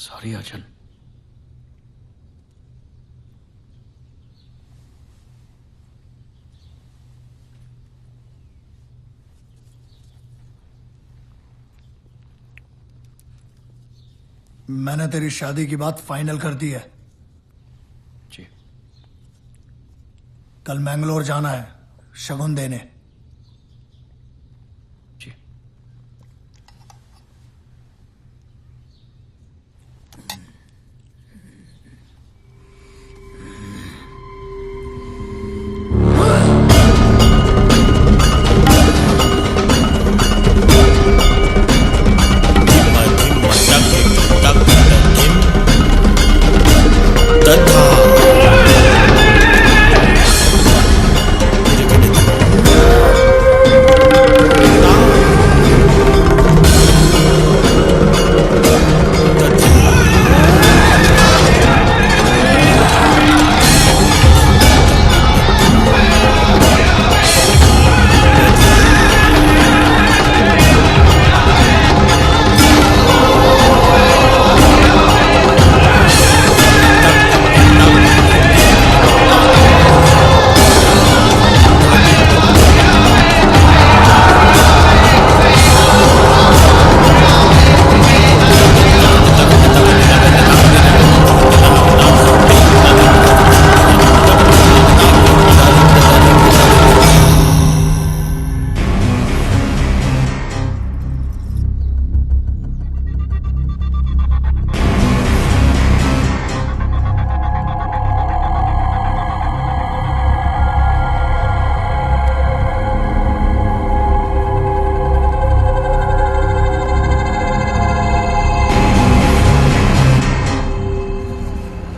Sorry आचल। मैंने तेरी शादी की बात फाइनल कर दी है। जी। कल मैंगलोर जाना है शगुन देने। जी।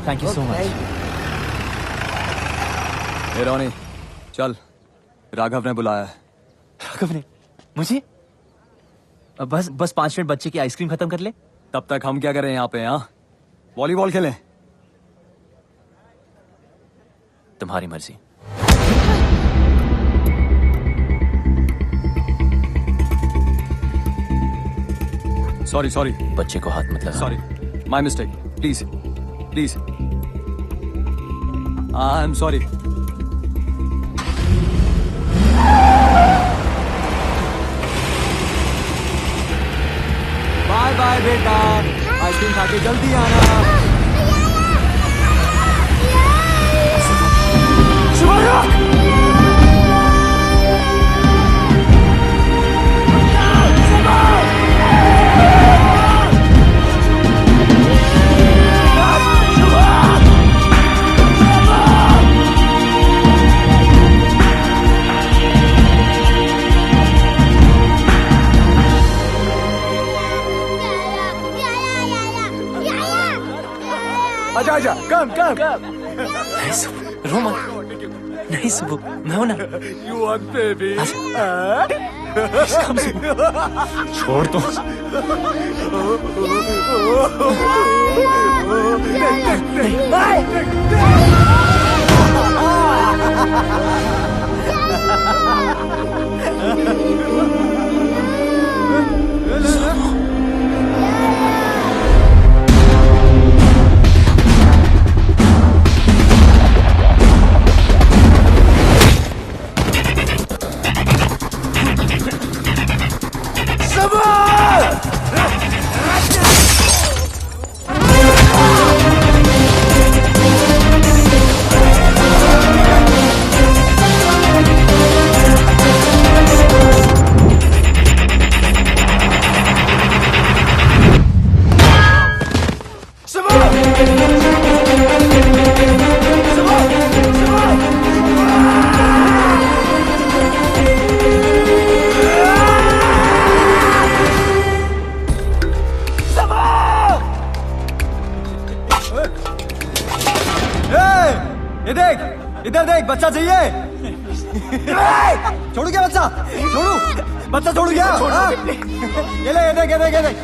Thank you so much. Hey Ronnie, चल, राघव ने बुलाया है। राघव ने मुझे? बस 5 मिनट बच्चे की आइसक्रीम खत्म कर ले। तब तक हम क्या करें यहाँ पे? हाँ, वॉलीबॉल खेलें। तुम्हारी मर्जी। सॉरी बच्चे को हाथ मत लगा। Sorry, my mistake. Please I am sorry. Bye bye बेटा, आइसक्रीम खा के जल्दी आना। आजा, कम। नहीं सुबह, रो मत। नहीं सुबह, मैं हूं ना। You want baby? छोड़ दो। इधर देख, बच्चा चाहिए। छोड़ू क्या बच्चा? छोड़ू? बच्चा छोड़ू क्या? ये देख।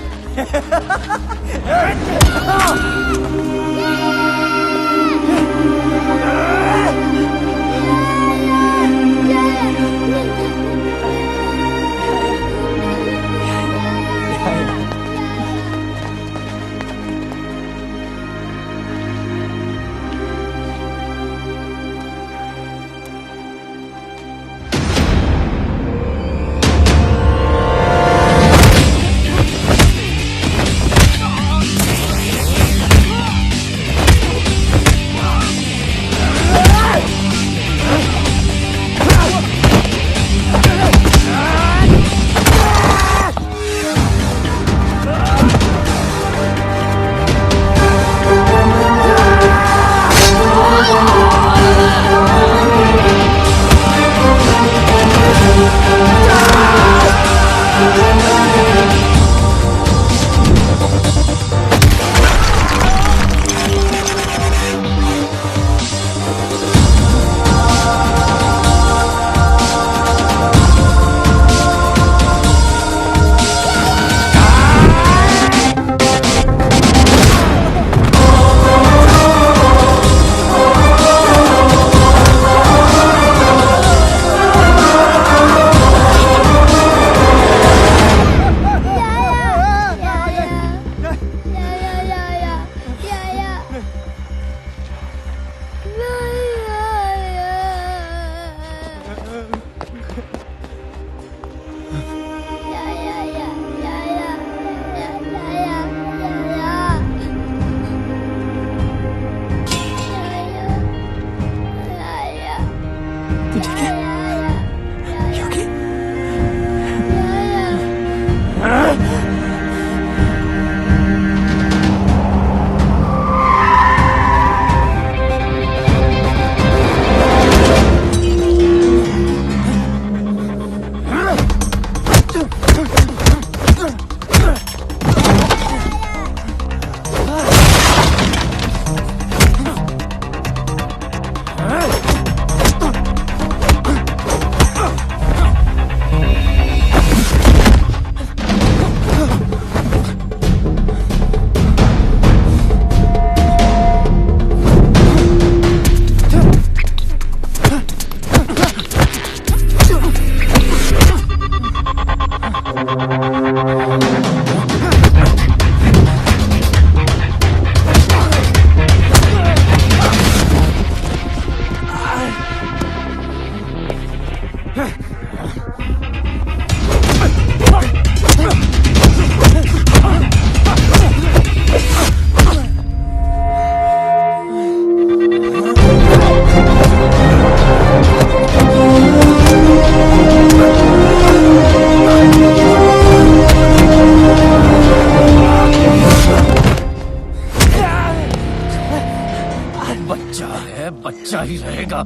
है बच्चा ही रहेगा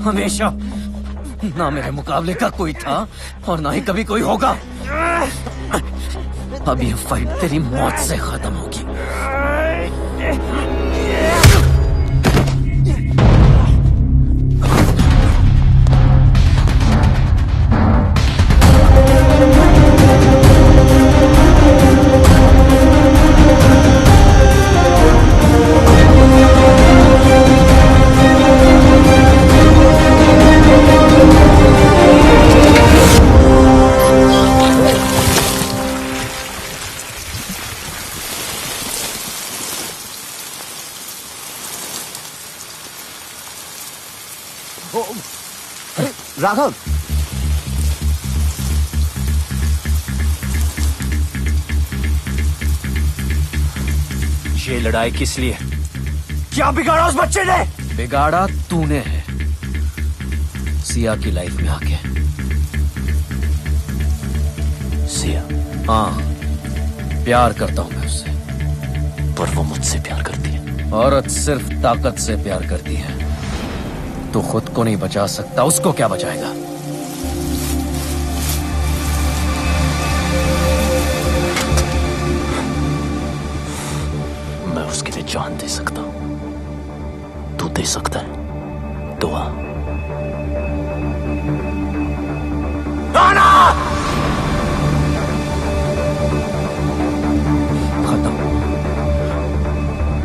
हमेशा। ना मेरे मुकाबले का कोई था और ना ही कभी कोई होगा। अब ये फाइट तेरी मौत से खत्म होगी। राघव, ये लड़ाई किस लिए? क्या बिगाड़ा उस बच्चे ने? बिगाड़ा तूने है सिया की लाइफ में आके। सिया? हाँ, प्यार करता हूं मैं उससे, पर वो मुझसे प्यार करती है। औरत सिर्फ ताकत से प्यार करती है। तू खुद को नहीं बचा सकता, उसको क्या बचाएगा? मैं उसके लिए जान दे सकता हूं, तू दे सकता है दुआ। खत्म,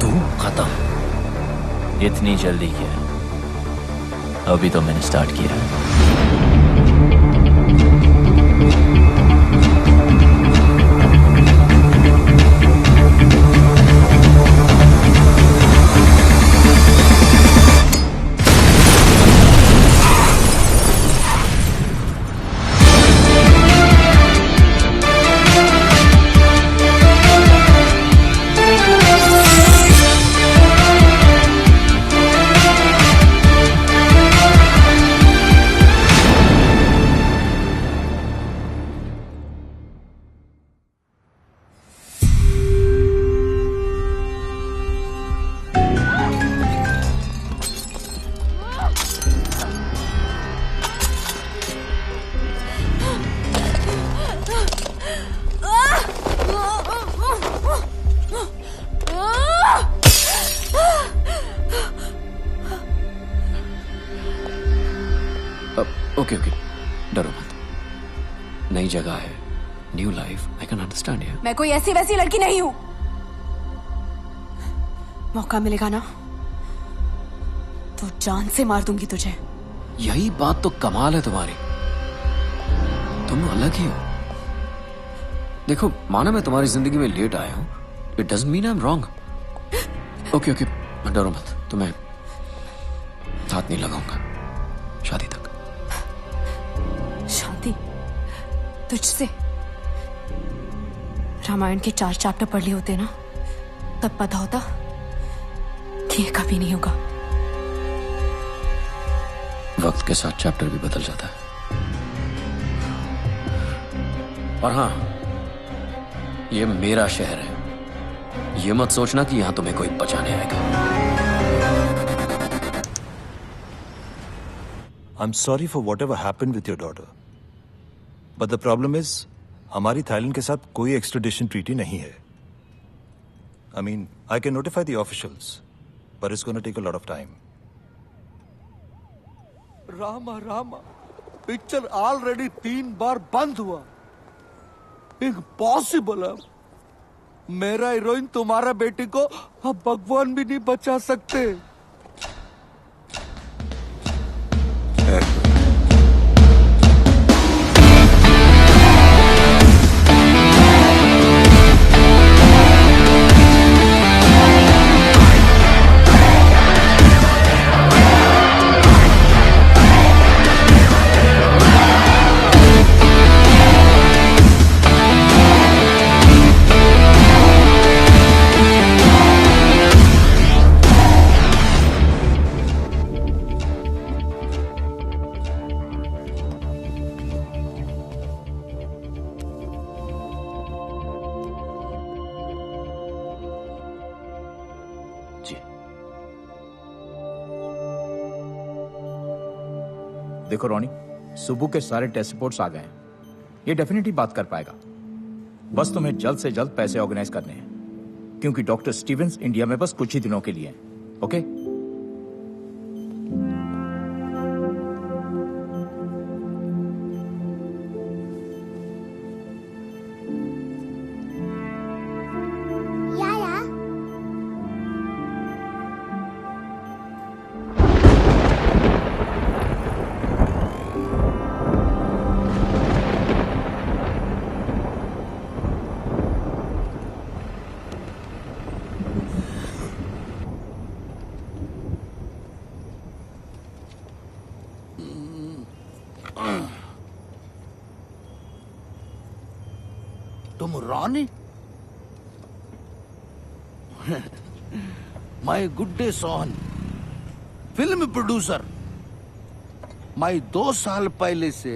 तू खत्म। इतनी जल्दी क्या? अभी तो मैंने स्टार्ट किया है। ओके ओके, डरो मत। नई जगह है, new life, I can understand you. मैं कोई ऐसी वैसी लड़की नहीं हूं। मौका मिलेगा ना तो जान से मार दूंगी तुझे। यही बात तो कमाल है तुम्हारी, तुम अलग ही हो। देखो, माना मैं तुम्हारी जिंदगी में लेट आया हूं, it doesn't mean I am wrong. Okay okay, डरो मत, तुम्हें हाथ नहीं लगाऊंगा शादी तक। शादी तुझसे? रामायण के 4 चैप्टर पढ़ लिए होते ना, तब पता होता कि ये कभी नहीं होगा। वक्त के साथ चैप्टर भी बदल जाता है। और हाँ, ये मेरा शहर है, ये मत सोचना कि यहां तुम्हें कोई बचाने आएगा। I'm sorry for whatever happened with your daughter. But the problem is, हमारी थाईलैंड के साथ कोई एक्सट्रेडिशन ट्रीटी नहीं है। I mean, I can notify the officials, but it's going to take a lot of time. Rama picture already 3 बार बंद हुआ। Impossible है। मेरा हीरोइन तुम्हारा बेटी को अब भगवान भी नहीं बचा सकते। जी। देखो रोनी, सुबह के सारे टेस्ट रिपोर्ट्स आ गए हैं। ये डेफिनेटली बात कर पाएगा। बस तुम्हें जल्द से जल्द पैसे ऑर्गेनाइज करने हैं, क्योंकि डॉक्टर स्टीवेंस इंडिया में बस कुछ ही दिनों के लिए हैं। ओके? तुम Rani? My good day Sohan, film producer. मैं 2 साल पहले से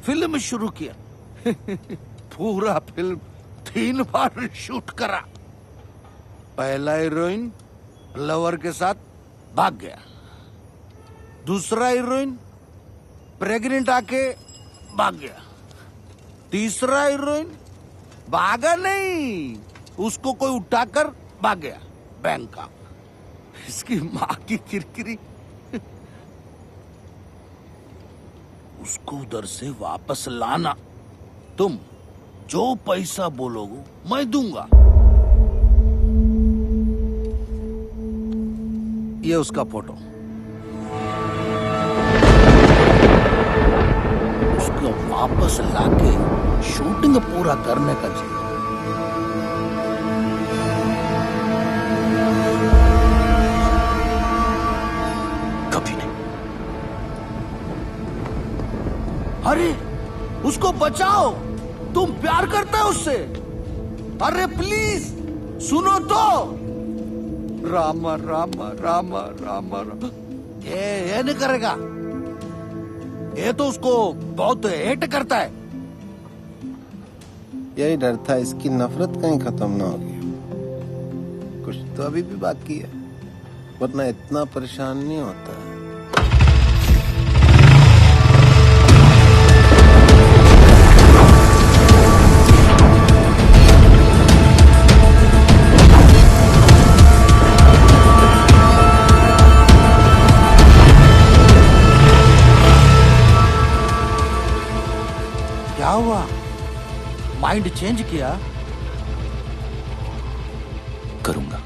फिल्म शुरू किया। पूरा फिल्म 3 बार शूट करा। पहला हीरोइन लवर के साथ भाग गया, दूसरा हीरोइन प्रेग्नेंट आके भाग गया, तीसरा हीरोइन भागा नहीं, उसको कोई उठाकर भाग गया बैंकॉक। इसकी माँ की किरकिरी। उसको उधर से वापस लाना। तुम जो पैसा बोलोगे मैं दूंगा। ये उसका फोटो। उसको वापस लाके शूटिंग पूरा करने का चाहिए। कभी नहीं। अरे उसको बचाओ, तुम प्यार करते हो उससे। अरे प्लीज सुनो तो। रामा रामा रामा रामा रामा। ये नहीं करेगा। ये तो उसको बहुत हेट करता है। यही डर था, इसकी नफरत कहीं खत्म ना होगी। कुछ तो अभी भी बाकी है, वरना इतना परेशान नहीं होता है। क्या हुआ? माइंड चेंज किया? करूंगा,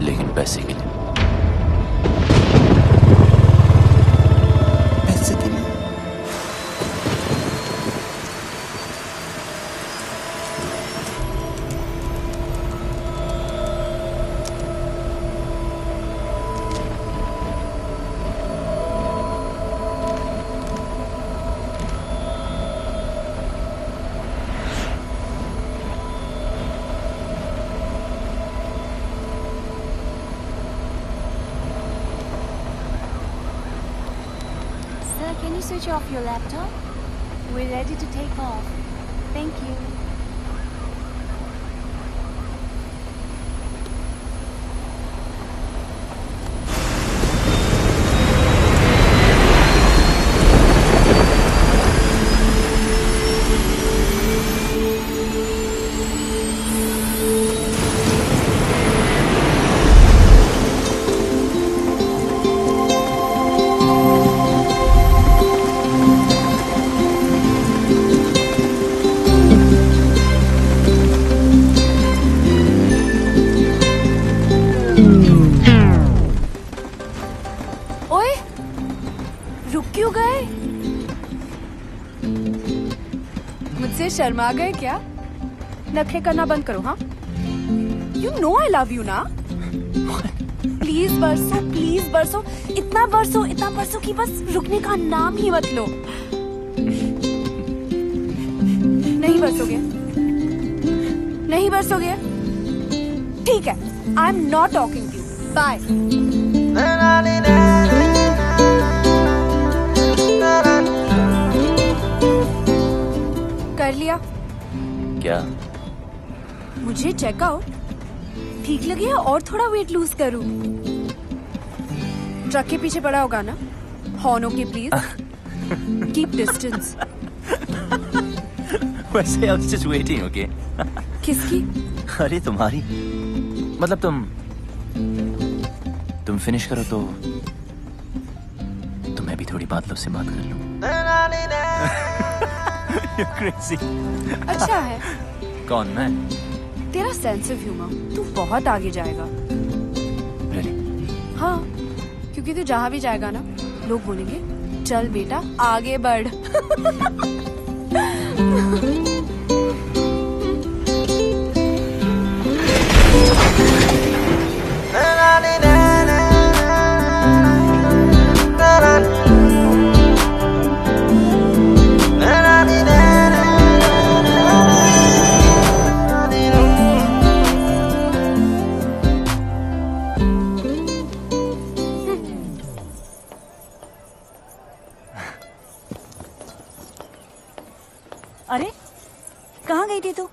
लेकिन पैसे के लिए। पैसे के लिए? Can you switch off your laptop? We're ready to take off. Thank you. ओए, रुक क्यों गए? मुझसे शर्मा गए क्या? नखरे करना बंद करो। हाँ, you know I love you ना। प्लीज बरसो, इतना बरसो कि बस रुकने का नाम ही मत लो। नहीं बरसोगे? ठीक है, I am not talking to you. Bye. कर लिया क्या? मुझे चेकआउट ठीक लगे या और थोड़ा वेट लूज करूं? ट्रक के पीछे पड़ा होगा ना? Horn okay please. Keep distance. वैसे I was just waiting, okay? किसकी? अरे तुम्हारी. मतलब तुम फिनिश करो तो मैं भी थोड़ी बादलों से बात कर लूं. You're crazy. अच्छा है. कौन, मैं? तेरा सेंस ऑफ ह्यूमर तू बहुत आगे जाएगा. Really? हाँ, क्योंकि तू जहाँ भी जाएगा ना, लोग बोलेंगे चल बेटा आगे बढ़. अरे कहाँ गई थी तू?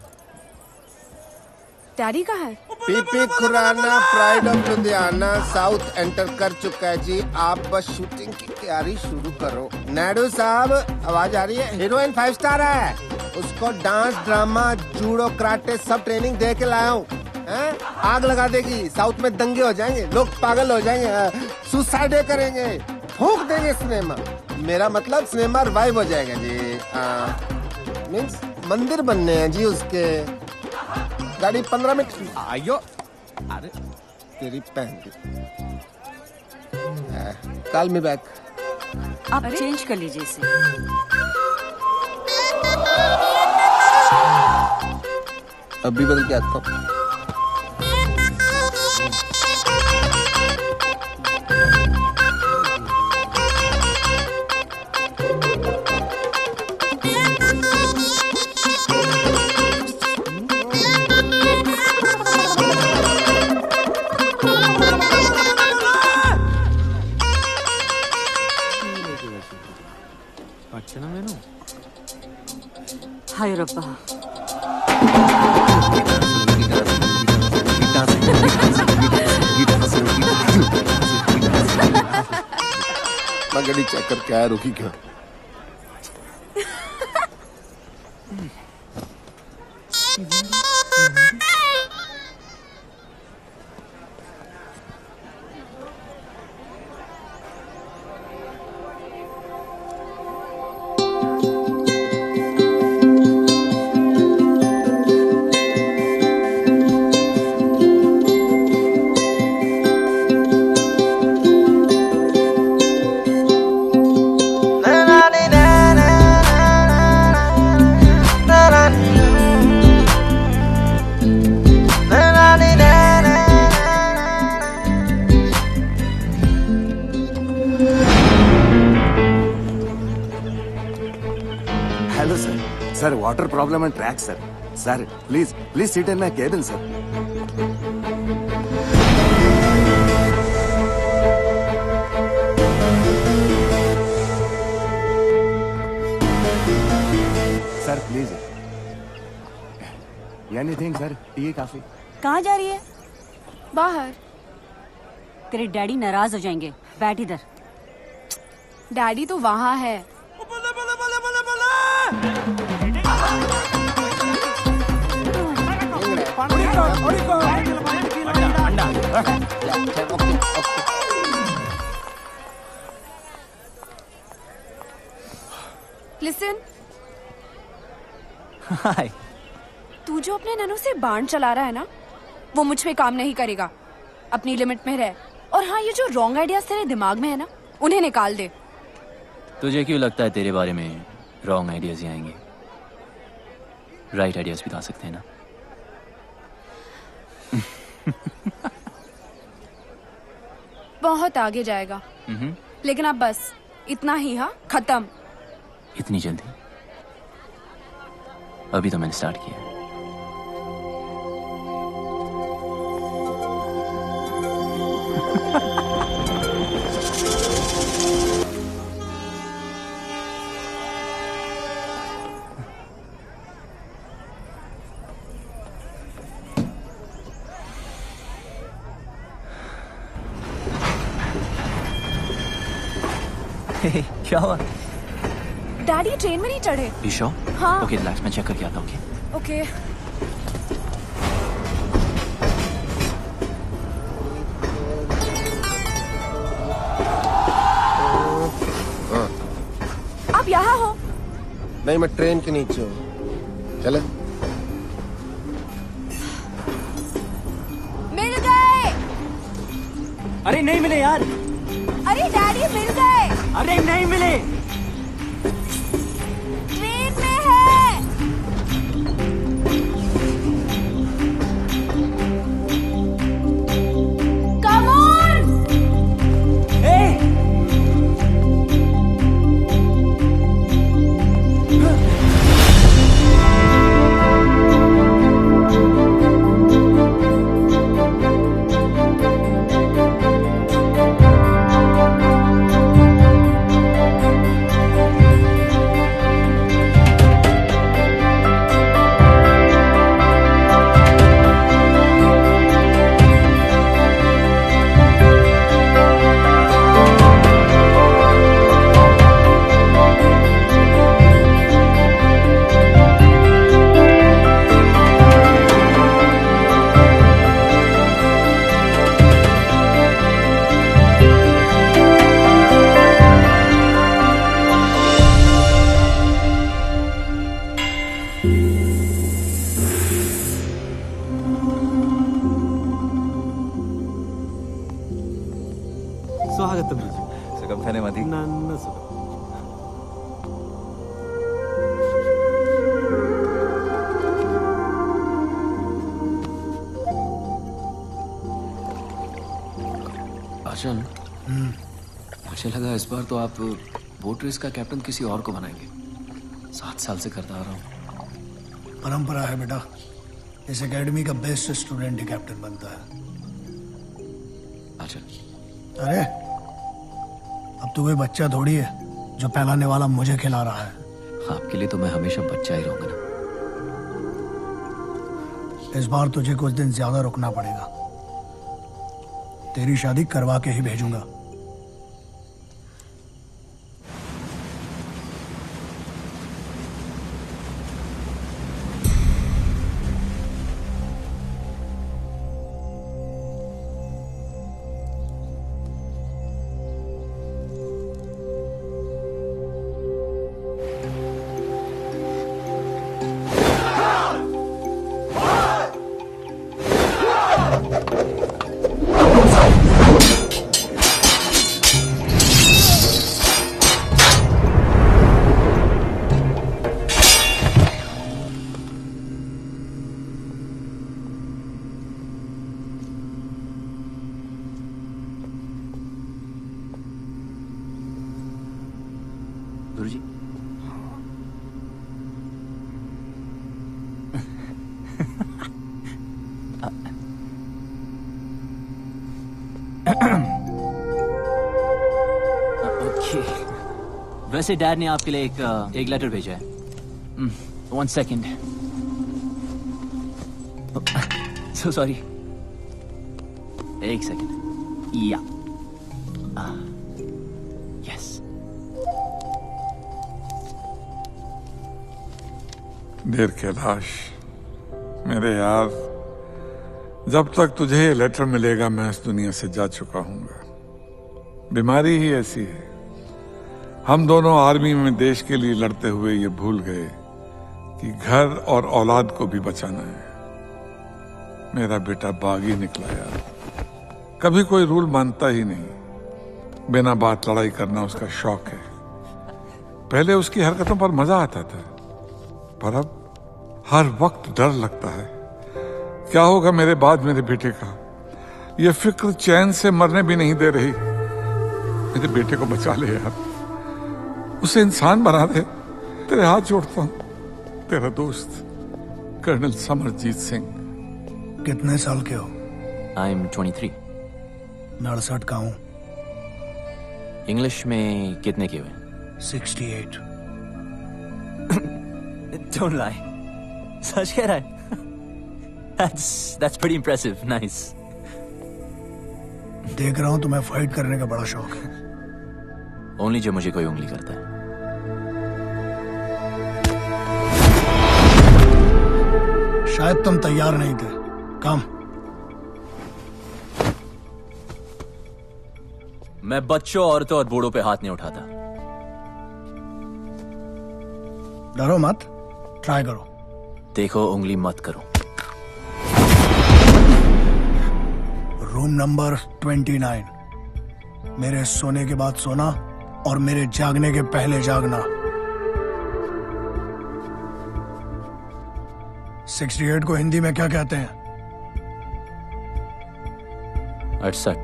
डैडी कहाँ है? PP Khurana pride of Ludhiana south enter कर चुका है जी. आप बस शूटिंग की तैयारी शुरू करो. नायडू साहब आवाज आ रही है? हीरोइन 5 स्टार है. उसको डांस, ड्रामा, जूडो, कराटे सब ट्रेनिंग दे के लाया हूँ. आग लगा देगी. साउथ में दंगे हो जाएंगे, लोग पागल हो जाएंगे, सुसाइड करेंगे, फूंक देंगे सिनेमा. मेरा मतलब सिनेमा रिवाइव हो जाएगा जी. मीन्स मंदिर बनने हैं जी उसके. गाड़ी 15 मिनट. आयो. अरे तेरी पहन की. Call me back. आप चेंज कर लीजिए इसे. अभी बदल के आता हूँ. हाय रब्बा. मैं गाड़ी चेक करके आया. रुकी क्यों? Hello sir. Sir water problem and track sir. Sir please seat in my cabin sir. Sir please. Anything sir. T काफी. कहाँ जा रही है? बाहर. तेरे डैडी नाराज हो जाएंगे. बैठ इधर. डैडी तो वहाँ है. लिसन. हाय. तू जो अपने ननू से बाण चला रहा है ना, वो मुझ पे काम नहीं करेगा. अपनी लिमिट में रह. और हाँ, ये जो रॉन्ग आइडियाज तेरे दिमाग में है ना, उन्हें निकाल दे. तुझे क्यों लगता है तेरे बारे में रॉन्ग आइडियाज ही आएंगे? राइट आइडियाज भी तो आ सकते हैं ना. बहुत आगे जाएगा. लेकिन अब बस इतना ही. हाँ, खत्म. इतनी जल्दी? अभी तो मैंने स्टार्ट किया. क्या हुआ? डैडी ट्रेन में नहीं चढ़े। You sure? हाँ। Okay, relax, मैं चेक करके आता हूँ. Okay? ओके। आप यहाँ हो? नहीं, मैं ट्रेन के नीचे हूँ। चले। मिल गए। अरे नहीं मिले यार। अरे डैडी मिल गए। अरे नहीं मिले। ट्रेन में है। Come on! स्वागतम जी. सुगम खाने मधी. नाना सुगम. आचन, मुझे लगा इस बार तो आप बोट रेस का कैप्टन किसी और को बनाएंगे. 7 साल से करता आ रहा हूँ. परंपरा है बेटा. इस एकेडमी का बेस्ट स्टूडेंट ही कैप्टन बनता है. आचन, अरे अब तो कोई बच्चा थोड़ी है जो पहलाने वाला मुझे खिला रहा है. आपके लिए तो मैं हमेशा बच्चा ही रहूंगा ना. इस बार तुझे कुछ दिन ज्यादा रुकना पड़ेगा. तेरी शादी करवा के ही भेजूंगा. गुरुजी. ओके. वैसे डैड ने आपके लिए एक लेटर भेजा है. 1 सेकेंड. So sorry. 1 सेकेंड. या. यस. देर कैलाश, मेरे यार, जब तक तुझे ये लेटर मिलेगा मैं इस दुनिया से जा चुका हूंगा. बीमारी ही ऐसी है. हम दोनों आर्मी में देश के लिए लड़ते हुए ये भूल गए कि घर और औलाद को भी बचाना है. मेरा बेटा बागी निकला यार. कभी कोई रूल मानता ही नहीं. बिना बात लड़ाई करना उसका शौक है. पहले उसकी हरकतों पर मजा आता था, पर अब हर वक्त डर लगता है. क्या होगा मेरे बाद मेरे बेटे का. ये फिक्र चैन से मरने भी नहीं दे रही. मेरे बेटे को बचा ले यार. उसे इंसान बना दे. तेरे हाथ जोड़ता हूं. तेरा दोस्त कर्नल समरजीत सिंह. कितने साल के हो? I am 23. 69 का हूं. इंग्लिश में कितने के हुए? 68. Don't lie. सच कह रहा है? That's pretty impressive. Nice. देख रहा हूं तुम्हें फाइट करने का बड़ा शौक है. ओनली जब मुझे कोई उंगली करता है। शायद तुम तैयार नहीं थे। कम। मैं बच्चों, औरतों और बूढ़ों पे हाथ नहीं उठाता। डरो मत, ट्राई करो। देखो, उंगली मत करो। Room number 29। मेरे सोने के बाद सोना और मेरे जागने के पहले जागना। 68 को हिंदी में क्या कहते हैं? 68।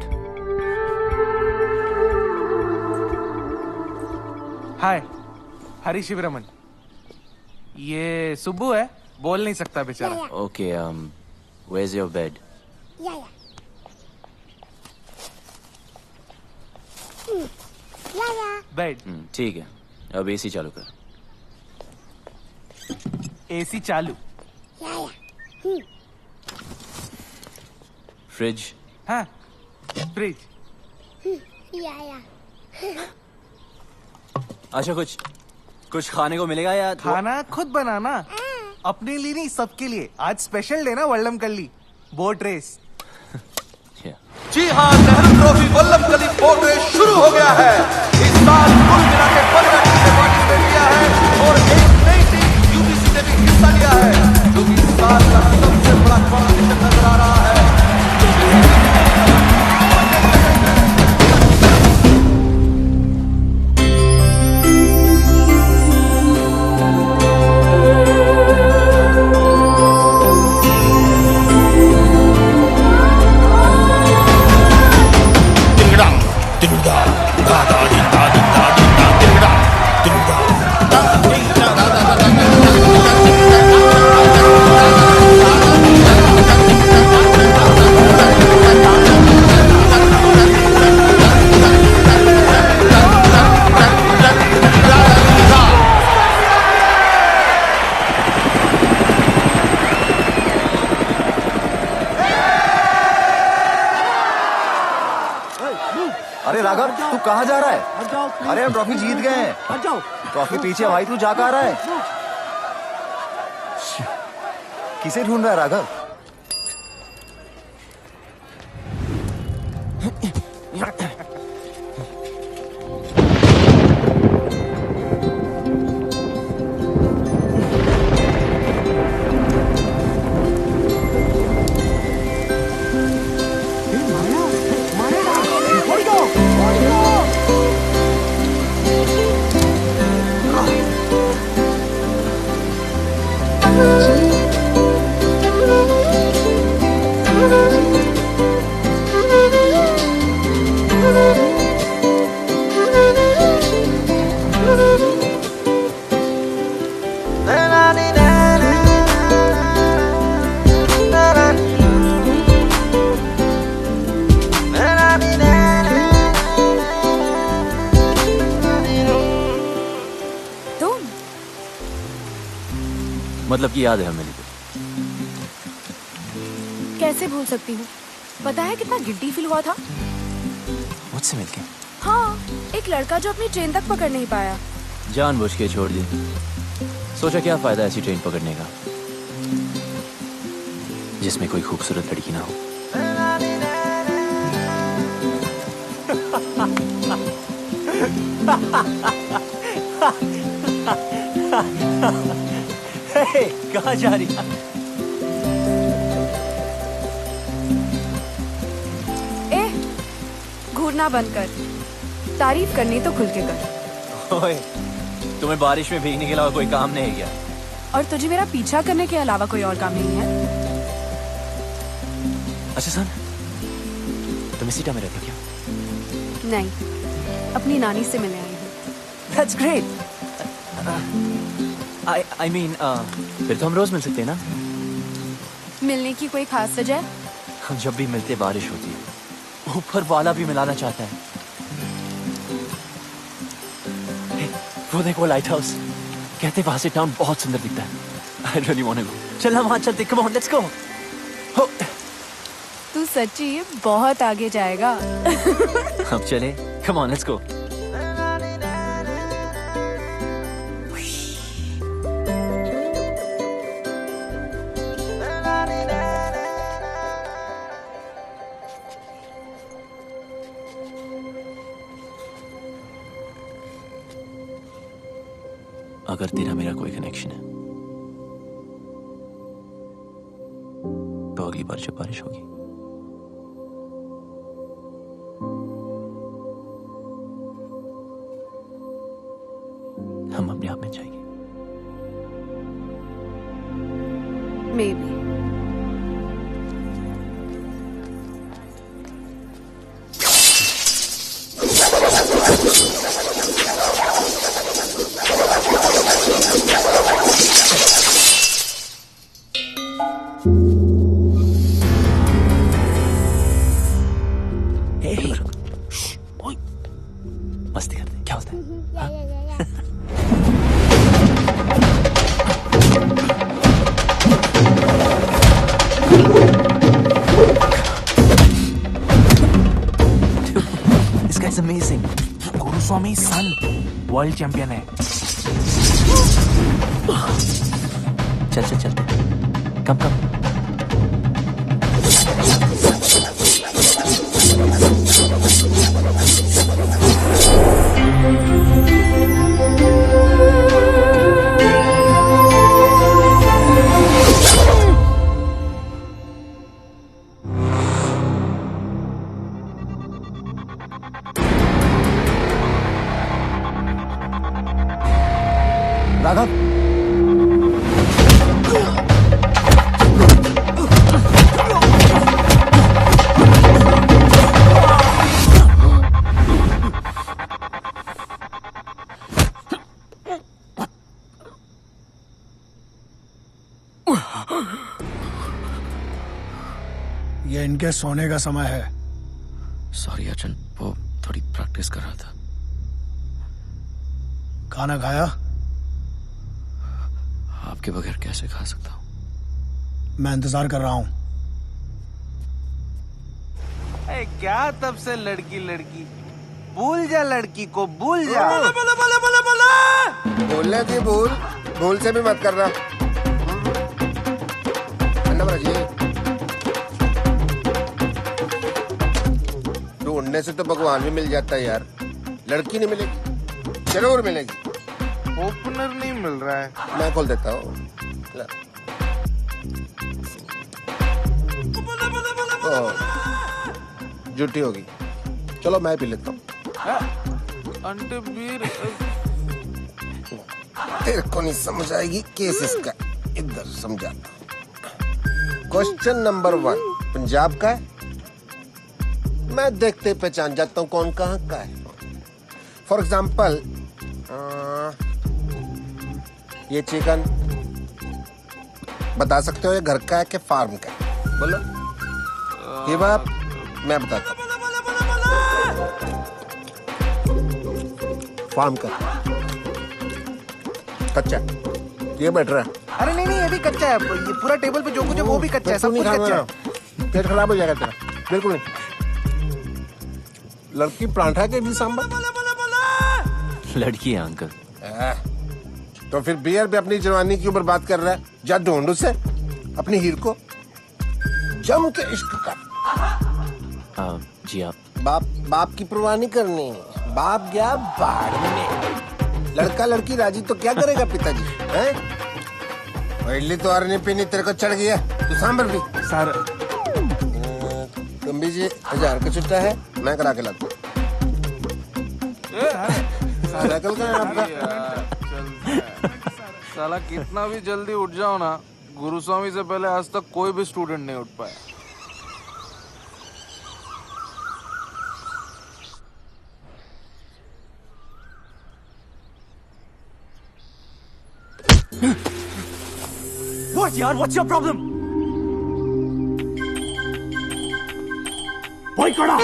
हाय, हरी शिवरमन। ये सुब्बू है, बोल नहीं सकता बेचारा। Okay, where's your bed? Bed. ठीक है, अब एसी चालू कर। एसी चालू। फ्रिज। हाँ, फ्रिज। अच्छा, कुछ खाने को मिलेगा या खाना खुद बनाना? अपने लिए नहीं, सबके लिए। आज स्पेशल डे ना वल्लम कल्ली बोट रेस। जी हाँ, नेहरू ट्रॉफी वल्लभ कली बोट रेस शुरू हो गया है। इस साल कुल मिला के 15 टीम ने पार्टिसिपेट किया है और एक नई टीम यूबीसी ने भी हिस्सा लिया है, जो कि इस साल का सबसे बड़ा कॉम्पिटिशन नजर आ रहा है। अरे राघव, तू कहाँ जा रहा है? अरे हम ट्रॉफी जीत गए हैं। ट्रॉफी पीछे भाई, तू जा कहाँ रहा है? किसे ढूंढ रहा है राघव? मतलब कि याद है हमें? कैसे भूल सकती हूँ? पता है कितना गिल्टी फील हुआ था मुझसे मिलके? हाँ, एक लड़का जो अपनी ट्रेन तक पकड़ नहीं पाया। जानबूझ के छोड़ दी। सोचा क्या फायदा ऐसी ट्रेन पकड़ने का जिसमें कोई खूबसूरत लड़की ना हो। कहाँ जा रही है? घूरना बंद कर, तारीफ करनी तो खुल के कर। ओए, तुम्हें बारिश में भीगने के अलावा कोई काम नहीं है क्या? और तुझे मेरा पीछा करने के अलावा कोई और काम नहीं है? अच्छा सुन, तुम इसी टाइम में रहते हो क्या? नहीं, अपनी नानी से मिलने आई हूँ। That's great. I mean, फिर तो हम रोज मिल सकते हैं ना? मिलने की कोई खास वजह? हम जब भी मिलते बारिश होती है, ऊपर वाला भी मिलाना चाहता है। Hey, वो देखो लाइट हाउस, कहते वहां से टाउन बहुत सुंदर दिखता है। I really want to go. चल हम वहां चलते, come on, let's go. तू सच्ची बहुत आगे जाएगा। अब चले, come on, let's go. अगर तेरा मेरा कोई कनेक्शन है तो अगली बार जब बारिश होगी हम अपने आप में जाएंगे। Maybe. मस्ती करते हैं, क्या होता है? This guy's amazing. Guruswamy son world champion है। चल चल चलते, कम कम। राघव, ये इनके सोने का समय है। सॉरी अर्जुन, वो थोड़ी प्रैक्टिस कर रहा था। खाना खाया? आपके बगैर कैसे खा सकता हूँ? मैं इंतजार कर रहा हूँ। क्या तब से लड़की लड़की, भूल जा लड़की को, भूल जा। बोलने थी भूल, भूल से भी मत करना। ढूंढने से तो भगवान भी मिल जाता है यार, लड़की नहीं मिलेगी, जरूर मिलेगी। ओपनर नहीं मिल रहा है, मैं खोल देता हूँ। झूठी होगी, चलो मैं पी लेता हूँ। अंटे बीर तेरे को नहीं समझ आएगी केस इसका, इधर समझाता हूँ। क्वेश्चन नंबर 1 पंजाब का है, मैं देखते ही पहचान जाता हूँ कौन कहाँ का है। फॉर एग्जाम्पल ये चिकन बता सकते हो ये घर का है कि फार्म का है? बोलो। ये बात मैं बताता हूँ, फार्म का कच्चा, ये बेटर है। अरे नहीं नहीं, ये भी कच्चा है, ये पूरा टेबल पे जो कुछ है वो भी कच्चा है, सब कुछ कच्चा है। पेट खराब हो जाएगा तेरा, बिल्कुल नहीं। लड़की परांठा के भी सांबर, लड़की है अंकल। तो फिर बियर पे अपनी जवानी क्यों बर्बाद कर रहा है? जा ढूंढ उसे, अपनी हीर को, जम के इश्क कर। जी आप बाप की परवाह नहीं करनी, बाप गया बाढ़ में। लड़का लड़की राजी तो क्या करेगा पिताजी, हैं? इडली तो और नहीं पीनी, तेरे को चढ़ गया, तू सांबर भी। सर कम्बी जी 1000 का छुट्टा है, मैं करा के लाता हूँ। साइकिल का है आपका? साला कितना भी जल्दी उठ जाओ ना, गुरुस्वामी से पहले आज तक कोई भी स्टूडेंट नहीं उठ पाया। What यार? What's your problem? भाई कड़ा।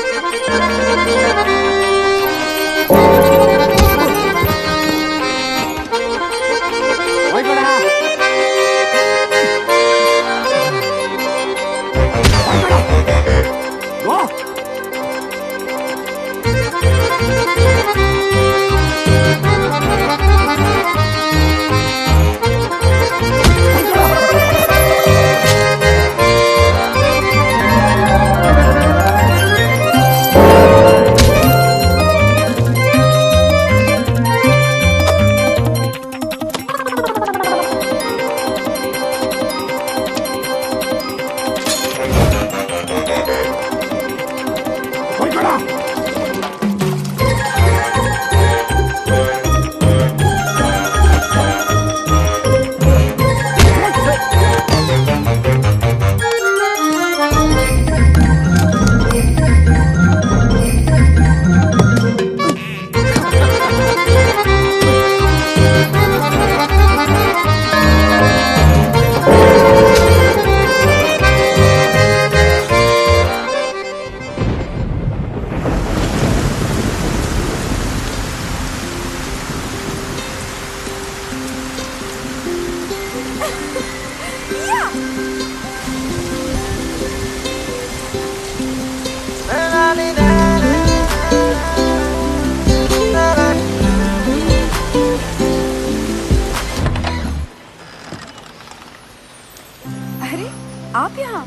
अरे आप यहाँ?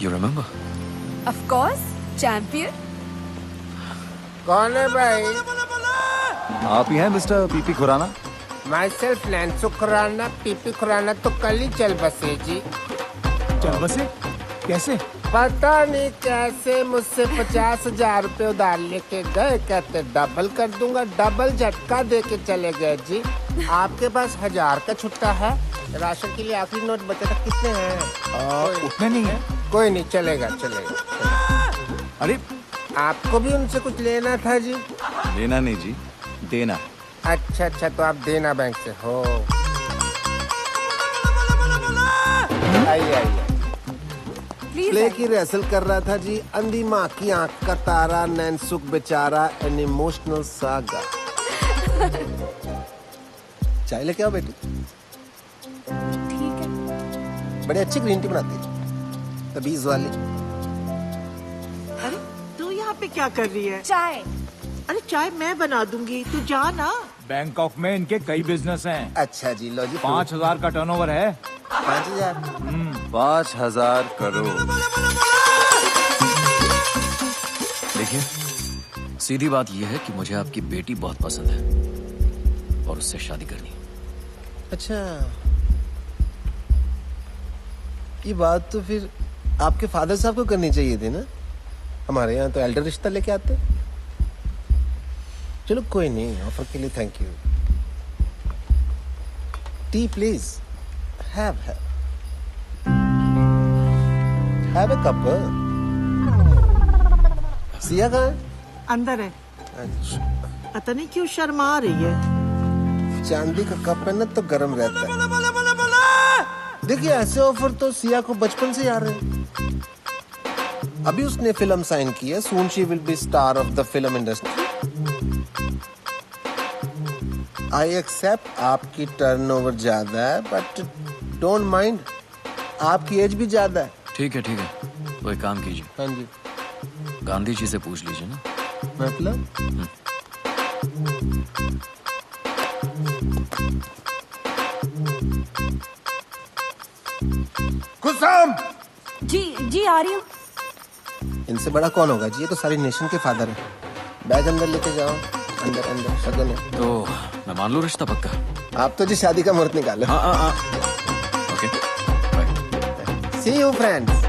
You remember? Of course, champion. कौन है भाई? आप ही हैं mister PP Khurana? Myself नैन्सो खुराना, पीपी खुराना तो कल ही चल बसे जी। चल बसे? कैसे? पता नहीं कैसे मुझसे 50,000 रुपए उधार लेके गए, कहते डबल कर दूंगा, डबल झटका दे के चले गए जी। आपके पास 1000 का छुट्टा है? राशन के लिए आखिरी नोट बचा था, कितने हैं? उतने नहीं है। कोई नहीं, चलेगा चलेगा। अरे आपको भी उनसे कुछ लेना था जी? लेना नहीं जी, देना। अच्छा अच्छा, तो आप देना बैंक से हो। आइए आइए। प्ले की रिहर्सल कर रहा था जी। अंधी माँ की आंख का तारा, नैनसुख बेचारा, एन इमोशनल सागा। चाय लेके आओ बेटी। ठीक है। बड़ी अच्छी ग्रीन टी बनाती है, तबीज वाली। अरे तू यहाँ पे क्या कर रही है? चाय। अरे चाय मैं बना दूंगी, तू जा ना। बैंकॉक में इनके कई बिजनेस हैं। अच्छा जी, लो जी। 5,000 का टर्नओवर है। 5,000? 5,000 करोड़। देखिए, सीधी बात यह है कि मुझे आपकी बेटी बहुत पसंद है और उससे शादी करनी है। अच्छा, ये बात तो फिर आपके फादर साहब को करनी चाहिए थी ना। हमारे यहाँ तो एल्डर रिश्ता लेके आते। चलो कोई नहीं, ऑफर के लिए thank you. T please. Have a cup. Siya कहाँ है? अंदर है। अच्छा, पता नहीं क्यों शर्मा रही है। चांदी का कप है ना तो गर्म रहता है। देखिए, ऐसे ऑफर तो सिया को बचपन से आ रहे हैं। अभी उसने फिल्म साइन की है, soon she will be star of the film industry. I accept आपकी टर्नओवर ज्यादा है, बट डोंट माइंड, आपकी एज भी ज्यादा है। ठीक है, तो एक काम कीजिए। हाँ जी। गांधी जी से पूछ लीजिए ना। मतलब? खुशाम! जी आ रही हूँ। इनसे बड़ा कौन होगा जी, ये तो सारी नेशन के फादर है। बैग अंदर लेके जाओ। अंदर अंदर शगन है। तो मैं मान लूं रिश्ता पक्का? आप तो जी शादी का मुहूर्त निकालो। हाँ। Okay, bye. See you friends.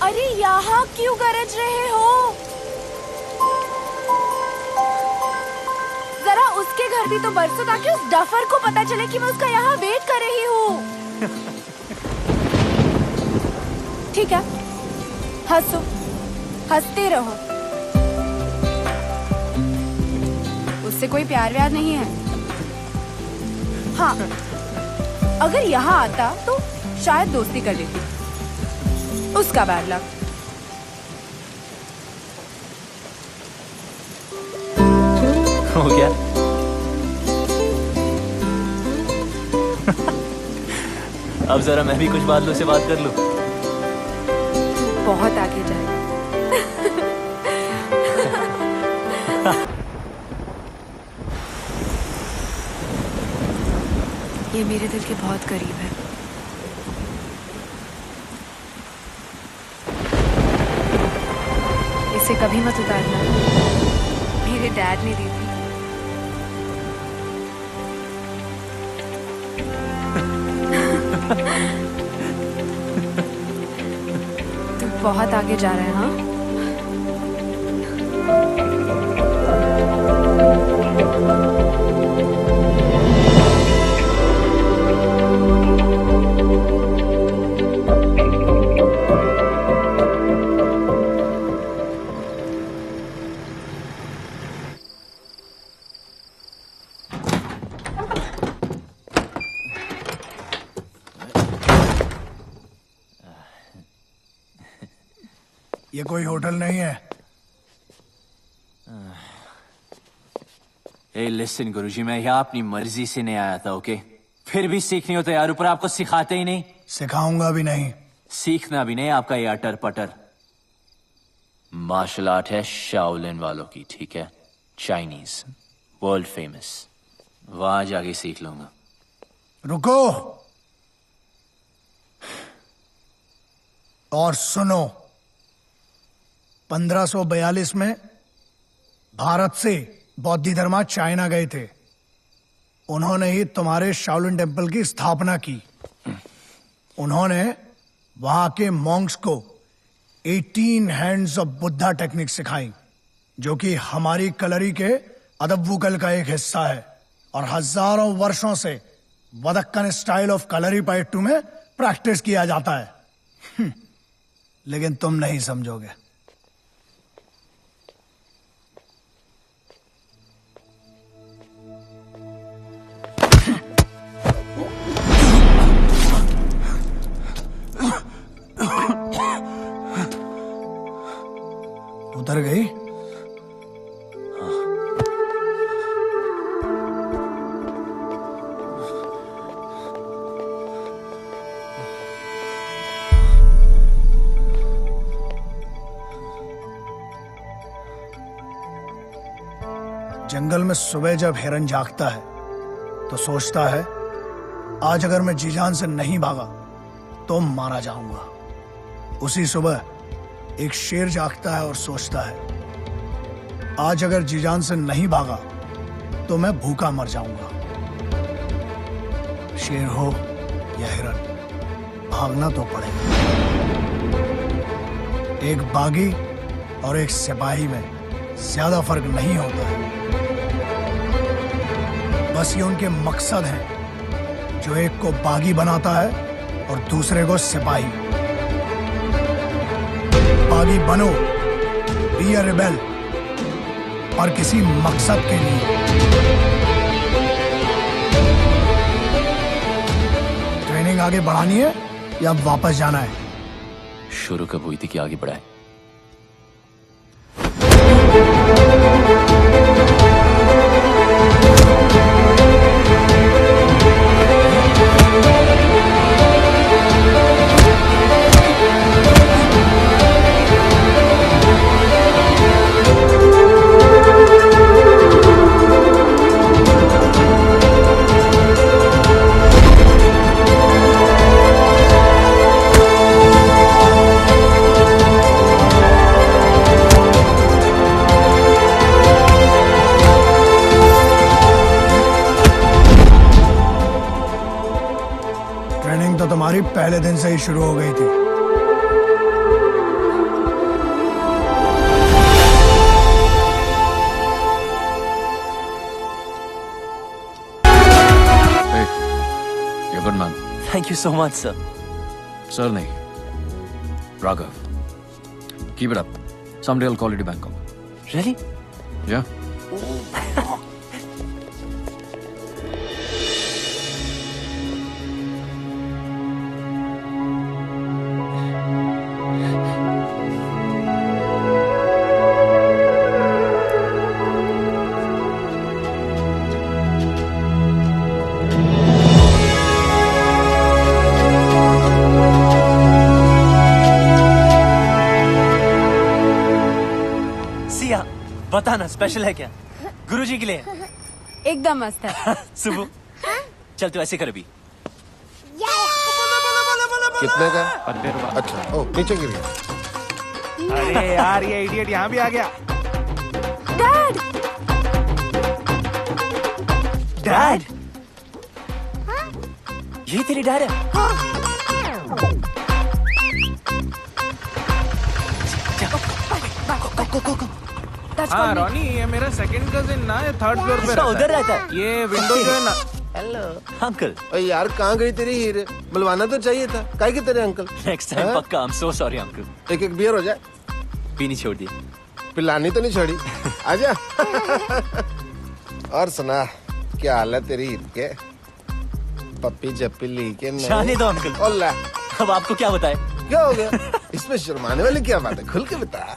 अरे यहाँ क्यों गरज रहे हो? जरा उसके घर भी तो बरसो ताकि उस डफर को पता चले कि मैं उसका यहाँ वेट कर रही हूँ। ठीक है, हंसो, हंसते रहो। उससे कोई प्यार व्यार नहीं है। हाँ, अगर यहाँ आता तो शायद दोस्ती कर लेती। उसका बैड लक। हो गया। अब जरा मैं भी कुछ बादलों से बात कर लूं। बहुत आगे जाए। ये मेरे दिल के बहुत करीब है। इसे कभी मत उतारना, मेरे डैड ने दी थी। तू बहुत आगे जा रहा है। हाँ, ये कोई होटल नहीं है। ए लिसन गुरुजी, मैं यहाँ अपनी मर्जी से नहीं आया था, ओके? फिर भी सीखनी हो तो यार, ऊपर आपको सिखाते ही नहीं। सिखाऊंगा भी नहीं। सीखना भी नहीं आपका ये अटर पटर। मार्शल आर्ट है शाओलिन वालों की, ठीक है? Chinese, world famous. वहां जाके सीख लूंगा। रुको और सुनो। 1542 में भारत से बौद्ध धर्मा चाइना गए थे। उन्होंने ही तुम्हारे शाओलिन टेम्पल की स्थापना की। उन्होंने वहां के मॉन्क्स को 18 हैंड्स ऑफ बुद्धा टेक्निक सिखाई, जो कि हमारी कलरी के अदब्बुकल का एक हिस्सा है और हजारों वर्षों से वदक्कन स्टाइल ऑफ कलरी पाइट्टू में प्रैक्टिस किया जाता है। लेकिन तुम नहीं समझोगे। उतर गई? जंगल में सुबह जब हिरन जागता है तो सोचता है, आज अगर मैं जी जान से नहीं भागा तो मारा जाऊंगा। उसी सुबह एक शेर जागता है और सोचता है, आज अगर जी जान से नहीं भागा तो मैं भूखा मर जाऊंगा। शेर हो या हिरन, भागना तो पड़ेगा। एक बागी और एक सिपाही में ज्यादा फर्क नहीं होता है। बस ये उनके मकसद हैं, जो एक को बागी बनाता है और दूसरे को सिपाही। बागी बनो, बी अ रिबेल, पर किसी मकसद के लिए। ट्रेनिंग आगे बढ़ानी है या वापस जाना है? शुरू कब हुई थी कि आगे बढ़ाए? ट्रेनिंग तो तुम्हारी पहले दिन से ही शुरू हो गई थी। You're good man. Thank you so much, sir. Sir नहीं, Raghav. Keep it up. Someday I'll call you to Bangkok. Really? Yeah. बता ना स्पेशल है क्या? गुरुजी के लिए एकदम मस्त है। सुबह चल तू ऐसे कर अभी। कितने का? 90 रुपए। अच्छा, ओ नीचे गिर गया। अरे यार ये इडियट यहाँ भी आ गया। डैड डैड ये तेरी डैड है? हाँ रॉनी ये मेरा सेकंड कजिन ना, ये थर्ड फ्लोर पे अच्छा, उधर रहता है। ये विंडो जो है ना। Hello uncle. ओए यार कहाँ गई तेरी हीरे? बुलवाना तो चाहिए था। काय के तेरे अंकल? नेक्स्ट टाइम हाँ? पक्का। I am so sorry uncle. एक एक बियर हो जाए। पीनी छोड़ दी। पिलानी तो नहीं छोड़ी। आजा। और सुना क्या हाल है तेरी ईद के? पप्पी जप्पी ली के नहीं? जाने दो अंकल। ओला अब आपको क्या बताए? क्या हो गया? इसमें शर्माने वाली क्या बात है? खुल के बता।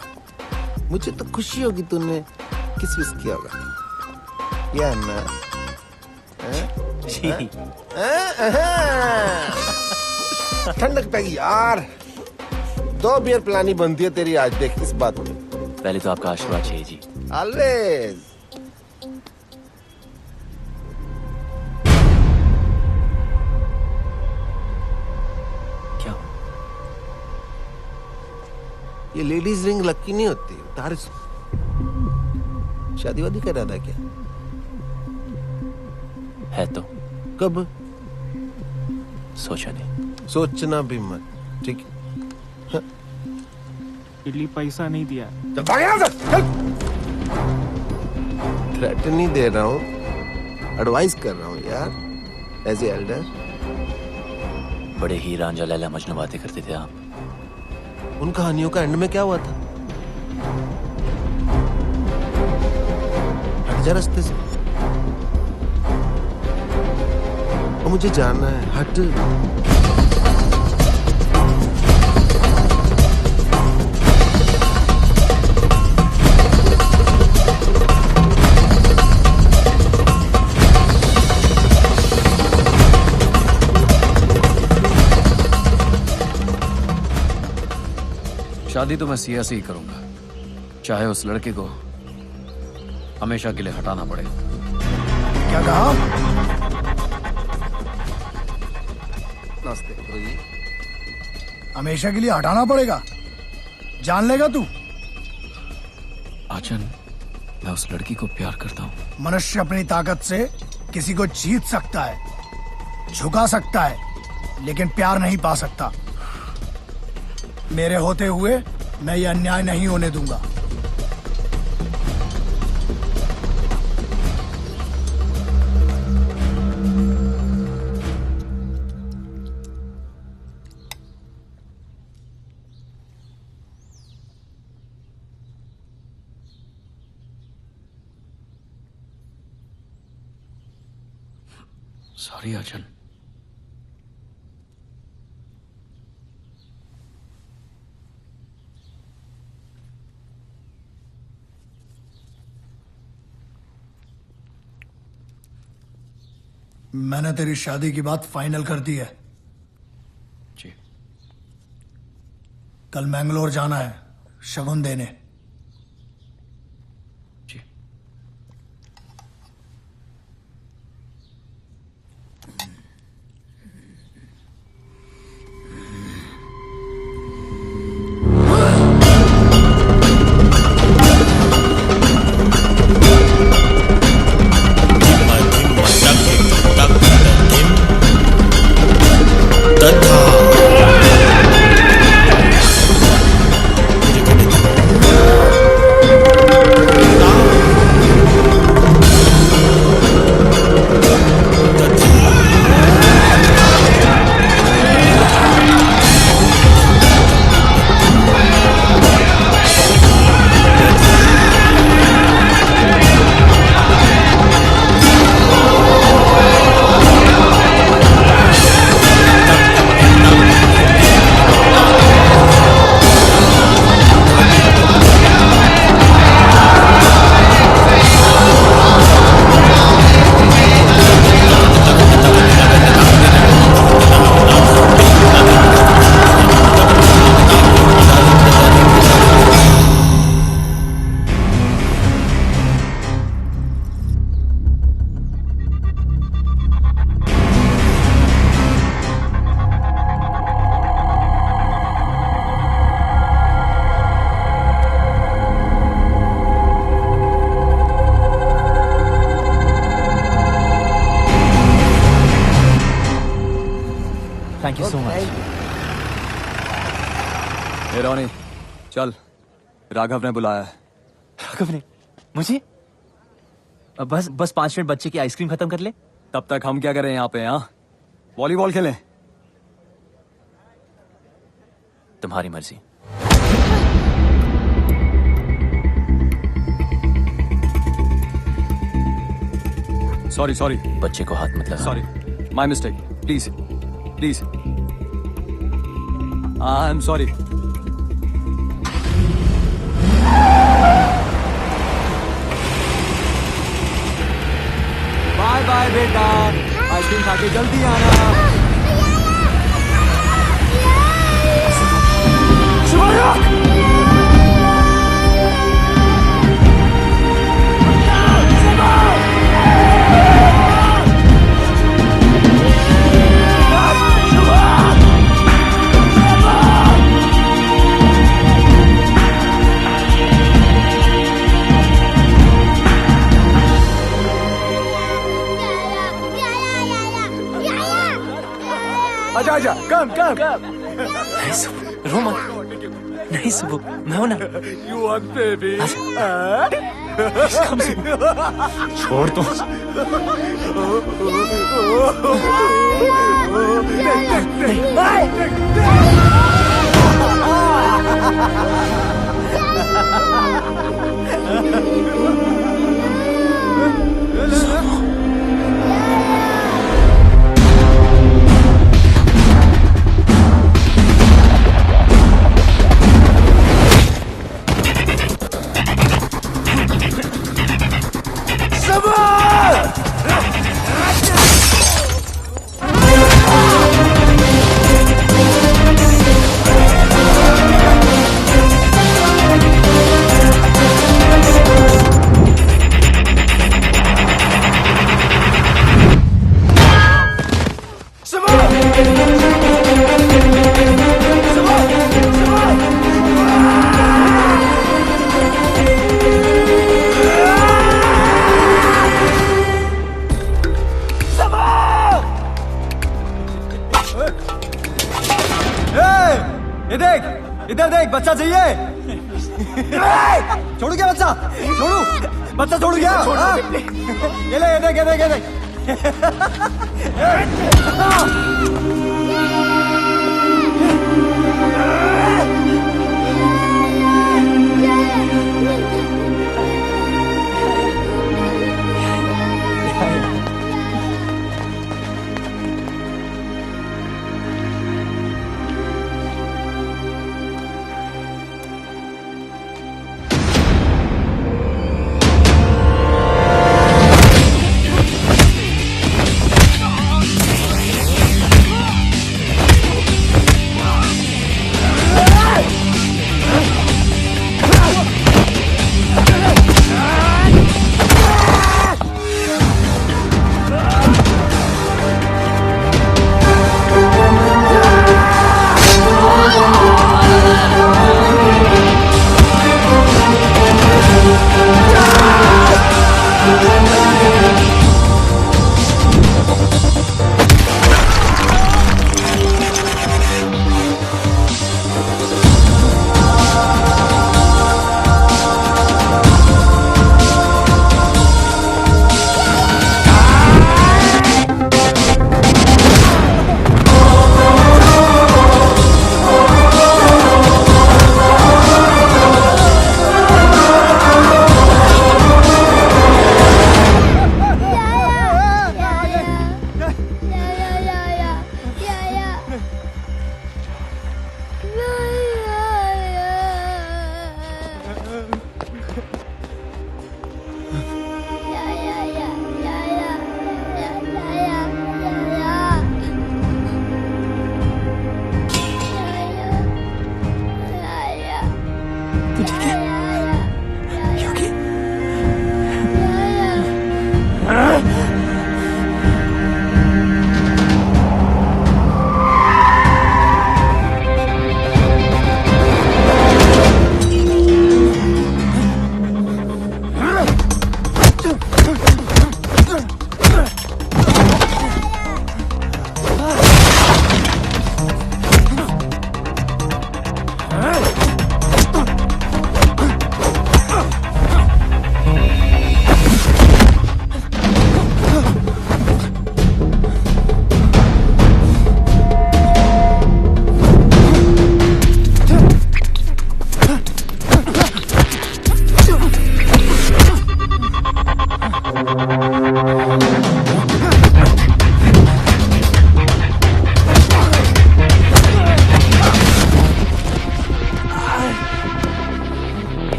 मुझे तो खुशी होगी तूने किस विस किया होगा। या ना? ठंडक पैगी यार। 2 बियर पिलानी बनती है तेरी आज, देख इस बात में। पहले तो आपका आशीर्वाद चाहिए जी। ऑलवेज। क्या? ये लेडीज रिंग लक्की नहीं होती। उतार इसको। शादी वादी कर रहा था क्या? है तो। कब? सोचा नहीं। सोचना भी मत, ठीक है? इडली पैसा नहीं दिया। चल भाग यहाँ से, चल। थ्रेट नहीं दे रहा हूँ, एडवाइस कर रहा हूँ यार, एज ए एल्डर। बड़े ही रांझा लैला मजनू बातें करते थे आप। उन कहानियों का एंड में क्या हुआ था? हट जा रास्ते से। और मुझे जाना है, हट। शादी तो मैं सिया से ही करूंगा, चाहे उस लड़के को हमेशा के लिए हटाना पड़े। क्या कहा? नमस्ते गुरुजी। हमेशा के लिए हटाना पड़ेगा? जान लेगा तू? आचन, मैं उस लड़की को प्यार करता हूँ। मनुष्य अपनी ताकत से किसी को जीत सकता है, झुका सकता है, लेकिन प्यार नहीं पा सकता। मेरे होते हुए मैं ये अन्याय नहीं होने दूंगा। सॉरी आचन। मैंने तेरी शादी की बात फाइनल कर दी है। जी। कल मैंगलोर जाना है शगुन देने। जी। तथा thank you so much. Hey Ronnie, चल, राघव ने बुलाया है। राघव ने मुझे? बस 5 मिनट बच्चे की आइसक्रीम खत्म कर ले। तब तक हम क्या करें यहाँ पे? हाँ, वॉलीबॉल खेलें। तुम्हारी मर्जी। सॉरी बच्चे को हाथ मत लगा। Sorry, my mistake. Please I am sorry. Bye bye बेटा, आइसक्रीम खा के जल्दी आना। आजा, कम। नहीं सुबह, रो मत। नहीं सुबह, मैं हूं ना। You want baby? कम सुबह, छोड़ दो। इधर देख, बच्चा चाहिए। छोड़ू क्या बच्चा? बच्चा छोड़ू क्या? ये देख।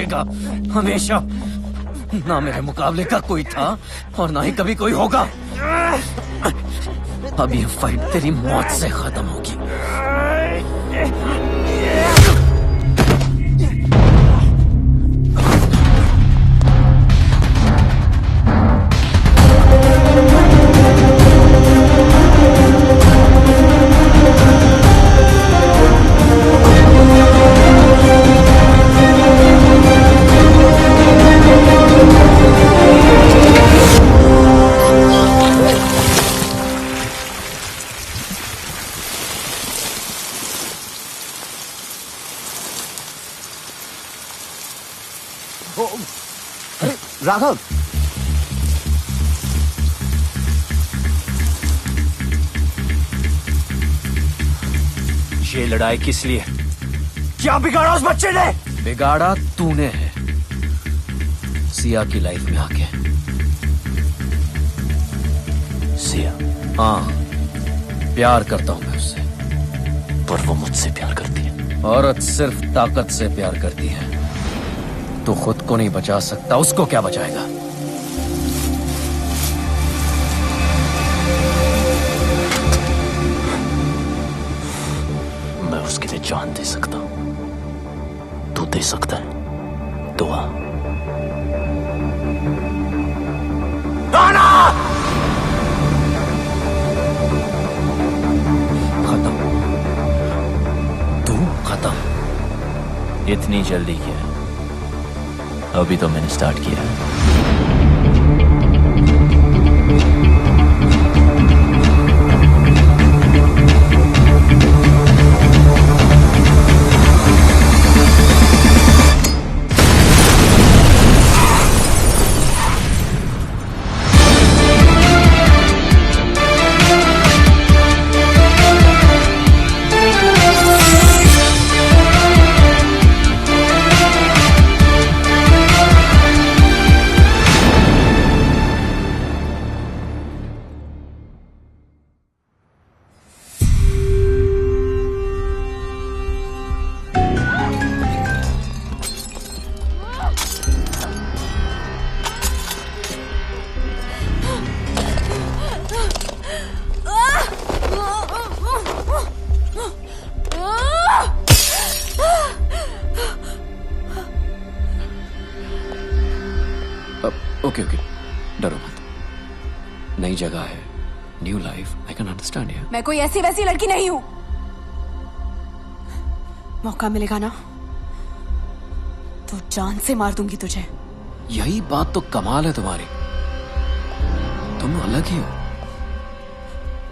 रहेगा हमेशा। ना मेरे मुकाबले का कोई था और ना ही कभी कोई होगा। अब ये फाइट तेरी मौत से खत्म होगी। राघव, ये लड़ाई किस लिए? क्या बिगाड़ा उस बच्चे ने? बिगाड़ा तूने है सिया की लाइफ में आके। सिया? हाँ, प्यार करता हूं मैं उससे। पर वो मुझसे प्यार करती है। औरत सिर्फ ताकत से प्यार करती है। तू खुद को नहीं बचा सकता, उसको क्या बचाएगा? मैं उसके लिए जान दे सकता हूं। तू दे सकता है दुआ? खत्म। तू खत्म। इतनी जल्दी क्या? अभी तो मैंने स्टार्ट किया है। ओके ओके, डरो मत। नई जगह है, new life, I can understand यार। मैं कोई ऐसी वैसी लड़की नहीं हूं। मौका मिलेगा ना तो जान से मार दूंगी तुझे। यही बात तो कमाल है तुम्हारी, तुम अलग ही हो।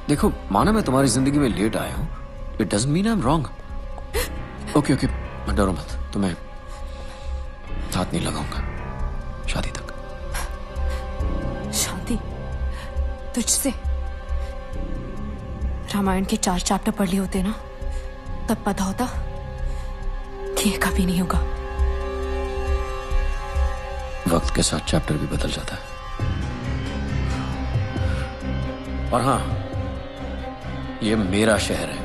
देखो, माना मैं तुम्हारी जिंदगी में लेट आया हूं, it doesn't mean I am wrong. Okay okay, डरो मत, तुम्हें हाथ नहीं लगाऊंगा शादी तक। शादी तुझसे? रामायण के 4 चैप्टर पढ़ लिए होते ना, तब पता होता कि ये कभी नहीं होगा। वक्त के साथ चैप्टर भी बदल जाता है। और हाँ, ये मेरा शहर है,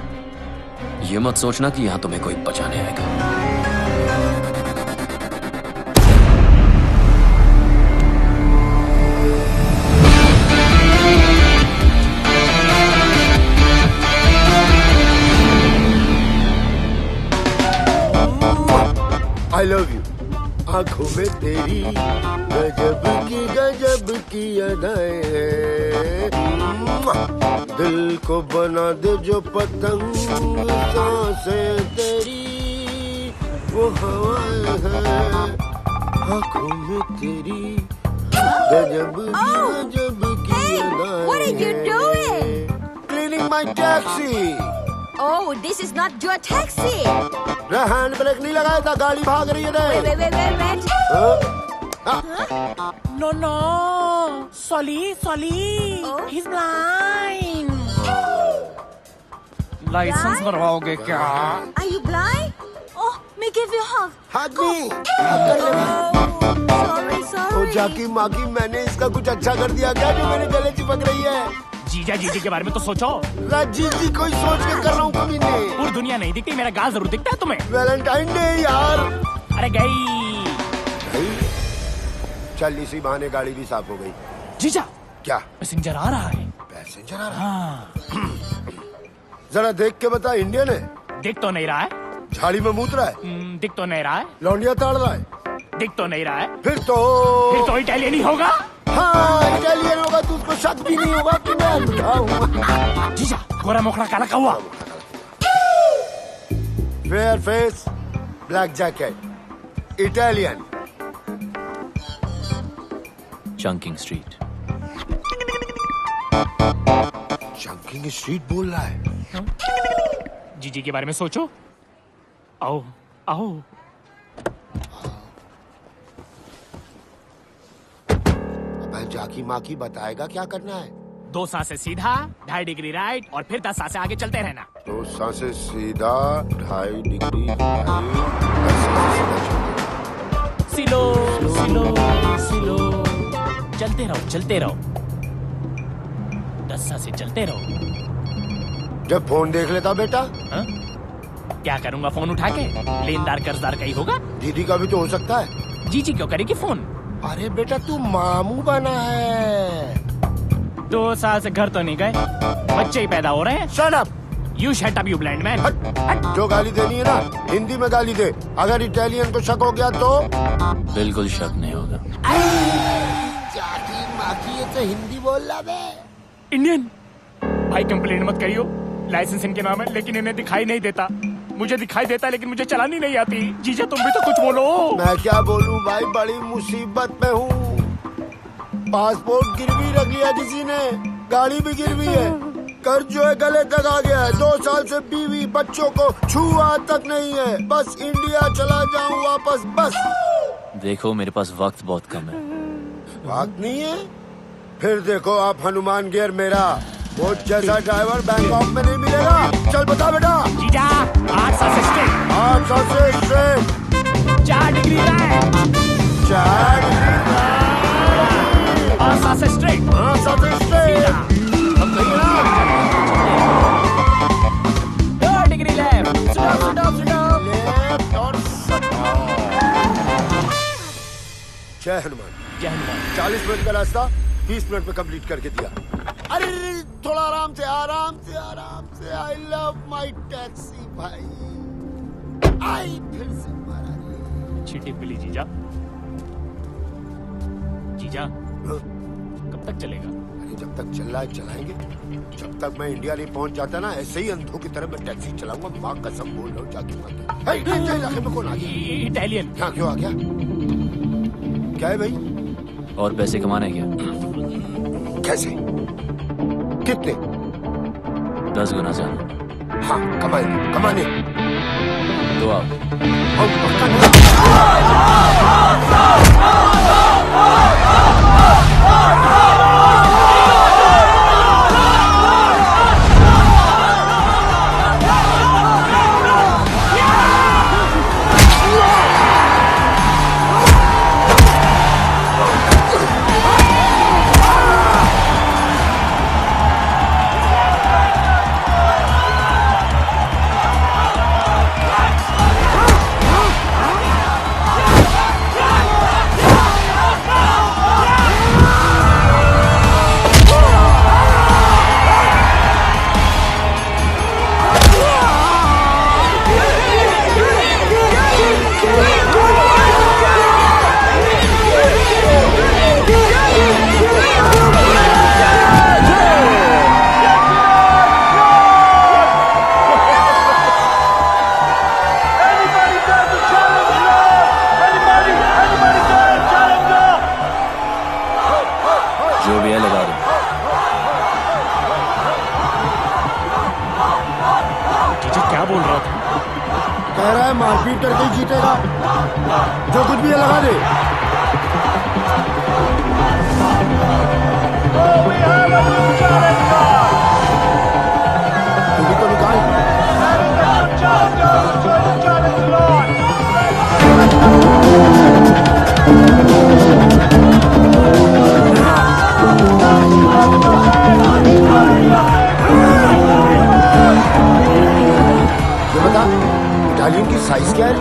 ये मत सोचना कि यहां तुम्हें कोई बचाने आएगा। I love you. आंखों में तेरी गजब की अदाएं हैं। दिल को बना दे जो पतंग, सांसें तेरी वो हवाएं हैं। आंखों में तेरी गजब की अदाएं। What are you doing? Cleaning my taxi. Oh, this is not your taxi. Hand brake नहीं लगाया था, गाड़ी भाग रही है। Wait. No. Solly. He's blind. Licence बनवाओगे क्या? Are you blind? Oh, may give you a hug. Hug me. Sorry. ओ जाकी माकी, मैंने इसका कुछ अच्छा कर दिया क्या जो मेरे गले चिपक रही है? जीजा के बारे में तो सोचो। जी कोई सोच के कर रहा हूँ कभी नहीं। पूरी दुनिया नहीं दिखती, मेरा गाल जरूर दिखता है तुम्हें। वैलेंटाइन डे यार। अरे गई चल इसी बहाने गाड़ी भी साफ हो गई। जीजा क्या पैसेंजर आ रहा है? पैसेंजर आ रहा है? जरा देख के बता, इंडियन है? दिख तो नहीं रहा है। झाड़ी में मूत रहा है? दिख तो नहीं रहा है। लौंडिया ताड़ रहा है? दिख तो नहीं रहा है। फिर तो इटालियन ही होगा। हाँ इटालियन होगा तो उसको शक भी नहीं होगा कि मैं अंधा हूँ। जीजा गोरा मोखड़ा काला कौवा। Fair face, black jacket, Italian. Chunking street. Chunking street बोल रहा है? जीजी के बारे में सोचो। आओ आओ। अब जाकी माकी बताएगा क्या करना है। 2 सांसें सीधा, 2.5 डिग्री राइट और फिर 10 सांसें आगे चलते रहना। 2 सांसें सीधा, 2.5 डिग्री राइट, 10 सांसें सीधा चलते। सिलो सिलो सिलो, चलते रहो चलते रहो, 10 सांसें चलते रहो। जब फोन देख लेता बेटा? हा? क्या करूंगा फोन उठा के? लेनदार कर्जदार का ही होगा। दीदी का भी तो हो सकता है। जीजी क्यों करेगी फोन? अरे बेटा तू मामू बना है। 2 साल से घर तो नहीं गए, बच्चे ही पैदा हो रहे हैं। Shut up! You shut up, you blind man. जो गाली देनी है ना हिंदी में गाली दे। अगर इटालियन को शक हो गया तो? बिल्कुल शक नहीं होगा। जाकी माकी ये तो हिंदी बोल रहा बे। इंडियन भाई कंप्लेंट मत करियो, लाइसेंस इनके नाम है लेकिन इन्हें दिखाई नहीं देता। मुझे दिखाई देता लेकिन मुझे चलानी नहीं आती। जीजा तुम भी तो कुछ बोलो। मैं क्या बोलूं भाई, बड़ी मुसीबत में हूँ। पासपोर्ट गिरवी रख लिया किसी ने, गाड़ी भी गिरवी है, कर्ज जो है गले तक आ गया है। 2 साल से बीवी बच्चों को छुआ तक नहीं है। बस इंडिया चला जाऊं वापस बस। देखो मेरे पास वक्त बहुत कम है। वक्त नहीं है? फिर देखो आप हनुमान गियर मेरा, वो जैसा ड्राइवर बैंकॉक में नहीं मिलेगा। चल बता बेटा। जीजा 8 सांसें स्ट्रेट, 8 सांसें straight, 4 degree right, 4 degree right, 8 सांसें स्ट्रेट, 8 सांसें straight. 2 degree left, stop. Left और जय हनुमान। जय हनुमान। 40 मिनट का रास्ता 20 मिनट में कंप्लीट करके दिया। अरे थोड़ा आराम से आराम से आराम से। आई लव माई टैक्सी भाई। आई फिर से मारा। छिटी पिली जीजा। जीजा कब तक चलेगा? अरे जब तक चल रहा है चलाएंगे। जब तक मैं इंडिया नहीं पहुंच जाता ना ऐसे ही अंधों की तरह मैं टैक्सी चलाऊंगा। माँ कसम बोल रहा हूँ जाके। इलाके में कौन आ गया? इटालियन। हाँ क्यों आ गया? क्या है भाई? और पैसे कमाने क्या? कैसे? कितने? 10 गुना ज्यादा। हाँ कमाने। तो आओ। कह रहा है मारपीट करके ही जीतेगा। जो कुछ भी है लगा दे। तू भी तो निकाल। ये बता इटालियन की साइज क्या है?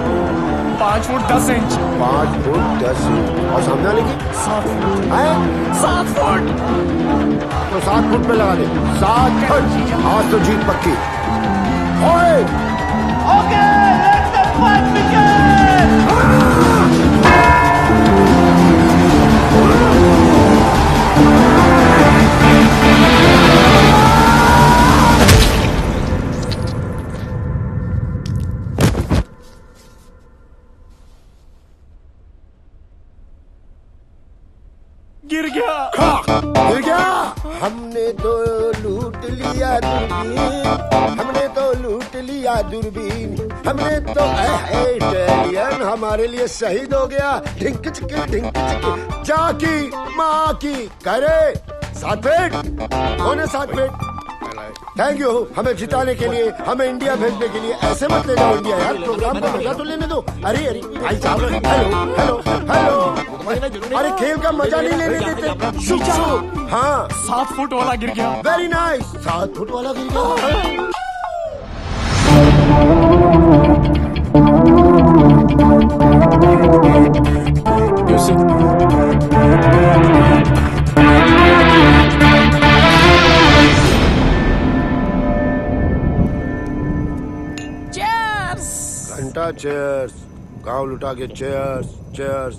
5 फुट 10 इंच। 5 foot 10 inch. और सामने वाले की 7 फुट। है 7 फुट। तो 7 फुट पे लगा दे। 7 फुट। आज तो जीत पक्की। ओए okay, let the fight begin. गिर गया। गिर गया। हमने तो लूट लिया दूरबीन, हमने तो लूट लिया दूरबीन, हमने तो इटालियन हमारे लिए शहीद हो गया। ढिंक चिक जाकी माँ की करे 7 फीट। कौन है 7 फीट? थैंक यू हमें जिताने के लिए, हमें इंडिया भेजने के लिए। ऐसे मत ले जाओ इंडिया यार, प्रोग्राम का मजा तो लेने दो। अरे अरे भाई साहब, हेलो हेलो हेलो। अरे खेल का मजा नहीं लेने देते। शुभ शुभ। हाँ 7 फुट वाला गिर गया। Very nice. 7 फुट वाला गिर गया। घंटा चेयर्स, गांव लुटा के चेयर्स चेयर्स।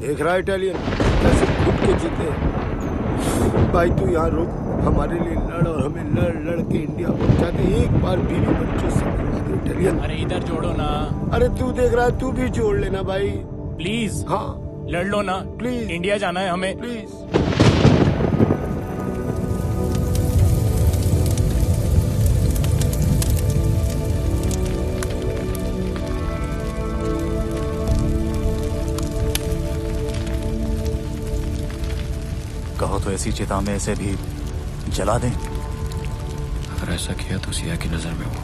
देख रहा है इटालियन कैसे घुट के जीते। भाई तू यहाँ रुक, हमारे लिए लड़ और हमें लड़ लड़ के इंडिया पहुंचाते। एक बार बीवी बच्चों से मिलवा दे इटालियन। अरे इधर जोड़ो ना। अरे तू देख रहा है, तू भी जोड़ लेना भाई प्लीज। हाँ लड़ लो ना प्लीज। इंडिया जाना है हमें प्लीज। कहो तो ऐसी चिता में ऐसे भी जला दें। अगर ऐसा किया तो सिया की नजर में वो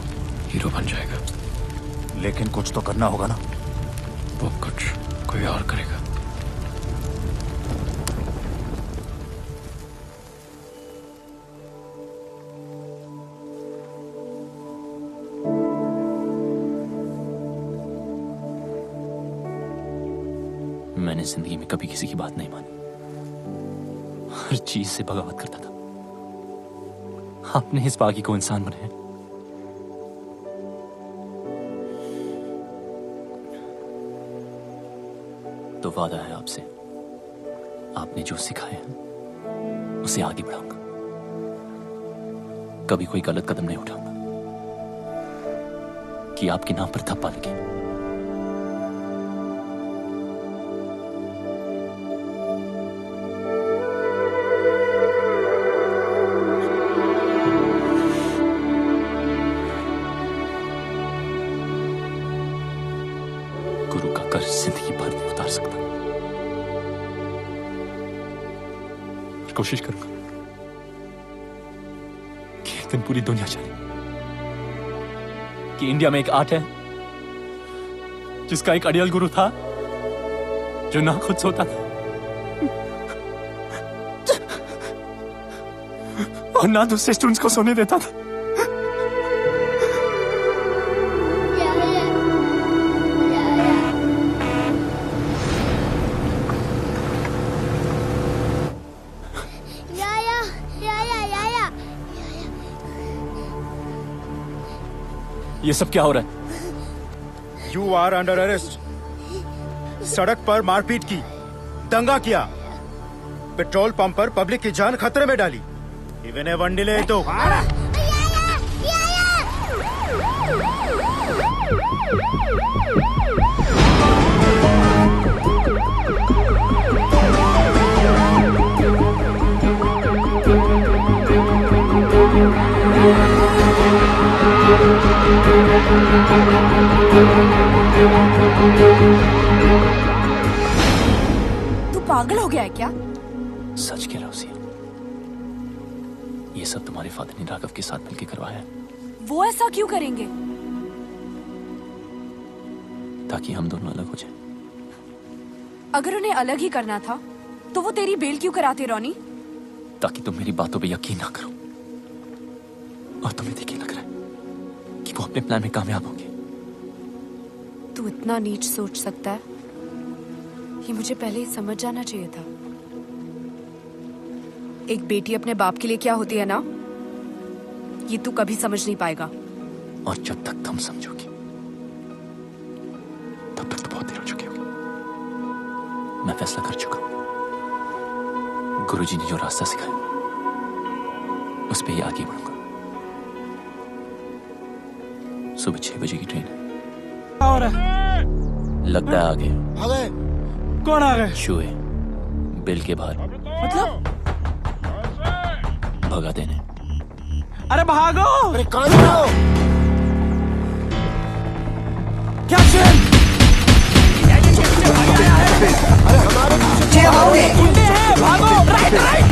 हीरो बन जाएगा। लेकिन कुछ तो करना होगा ना। वो कुछ कोई और करेगा। मैंने जिंदगी में कभी किसी की बात नहीं मानी, हर चीज से बगावत करता था। आपने इस बागी को इंसान बनाया। तो वादा है आपसे, आपने जो सिखाया है उसे आगे बढ़ाऊंगा। कभी कोई गलत कदम नहीं उठाऊंगा कि आपके नाम पर थप्पा लगे। गुरु का कर्ज जिंदगी भर नहीं उतार सकता, पर कोशिश करूंगा कि एक दिन पूरी दुनिया जाने कि इंडिया में एक आर्ट है जिसका एक अड़ियल गुरु था जो ना खुद सोता था और ना दूसरे स्टूडेंट्स को सोने देता था। ये सब क्या हो रहा है? You are under arrest. सड़क पर मारपीट की, दंगा किया, पेट्रोल पंप पर पब्लिक की जान खतरे में डाली। इवन ए वन डिले तो तू पागल हो गया है क्या? सच कह रहा हूं सिया, ये सब तुम्हारे फादर ने राघव के साथ मिलकर करवाया है, वो ऐसा क्यों करेंगे? ताकि हम दोनों अलग हो जाएं। अगर उन्हें अलग ही करना था तो वो तेरी बेल क्यों कराते रोनी? ताकि तुम मेरी बातों पे यकीन ना करो और तुम्हें देखिए लग रहा है कि वो अपने प्लान में कामयाब होंगे। तू इतना नीच सोच सकता है, ये मुझे पहले ही समझ जाना चाहिए था। एक बेटी अपने बाप के लिए क्या होती है ना, ये तू कभी समझ नहीं पाएगा। और जब तक तुम समझोगी तब तक तो बहुत देर हो चुकी होगी। मैं फैसला कर चुका हूं। गुरुजी ने जो रास्ता सिखाया उस पे ही आगे बढ़ूंगा। सुबह 6 बजे की ट्रेन है। और लगता है आगे आ गए। कौन आ गए? चूहे बिल के बाहर मतलब भगा देने। अरे भागो! अरे कहां जा रहे हो? क्या चेन? अरे हमारे पीछे गुंडे हैं, भागो! Right right!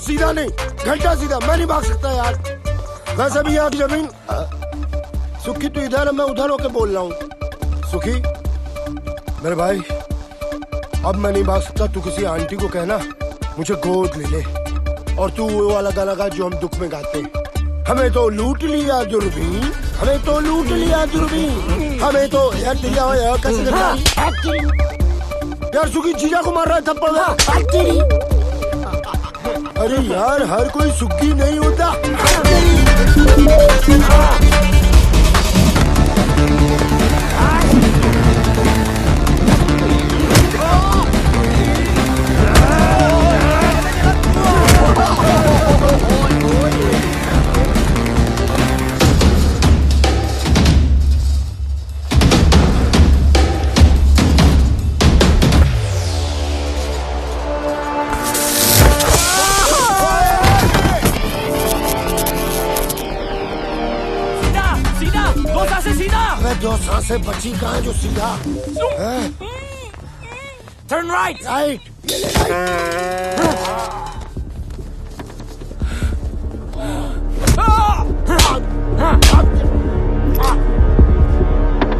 सीधा नहीं, घंटा सीधा। मैं नहीं भाग सकता यार। वैसे भी यहाँ की जमीन। सुखी तू इधर है, मैं उधर होके बोल रहा हूँ। सुखी मेरे भाई, अब मैं नहीं भाग सकता। तू किसी आंटी को कहना मुझे गोद ले ले, और तू वो वाला गाना गा जो हम दुख में गाते हैं। हमें तो लूट लिया दूरबीन, हमें तो लूट लिया दूरबीन, हमें तो यार दिया कैसे यार। सुखी जीजा को मार रहा है थप्पड़। अरे यार, हर कोई सुखी नहीं होता। सीधा, दो सांसें सीधा। अबे दो सांसें बची कहाँ जो सीधा? Turn right. राइट, ये ले right.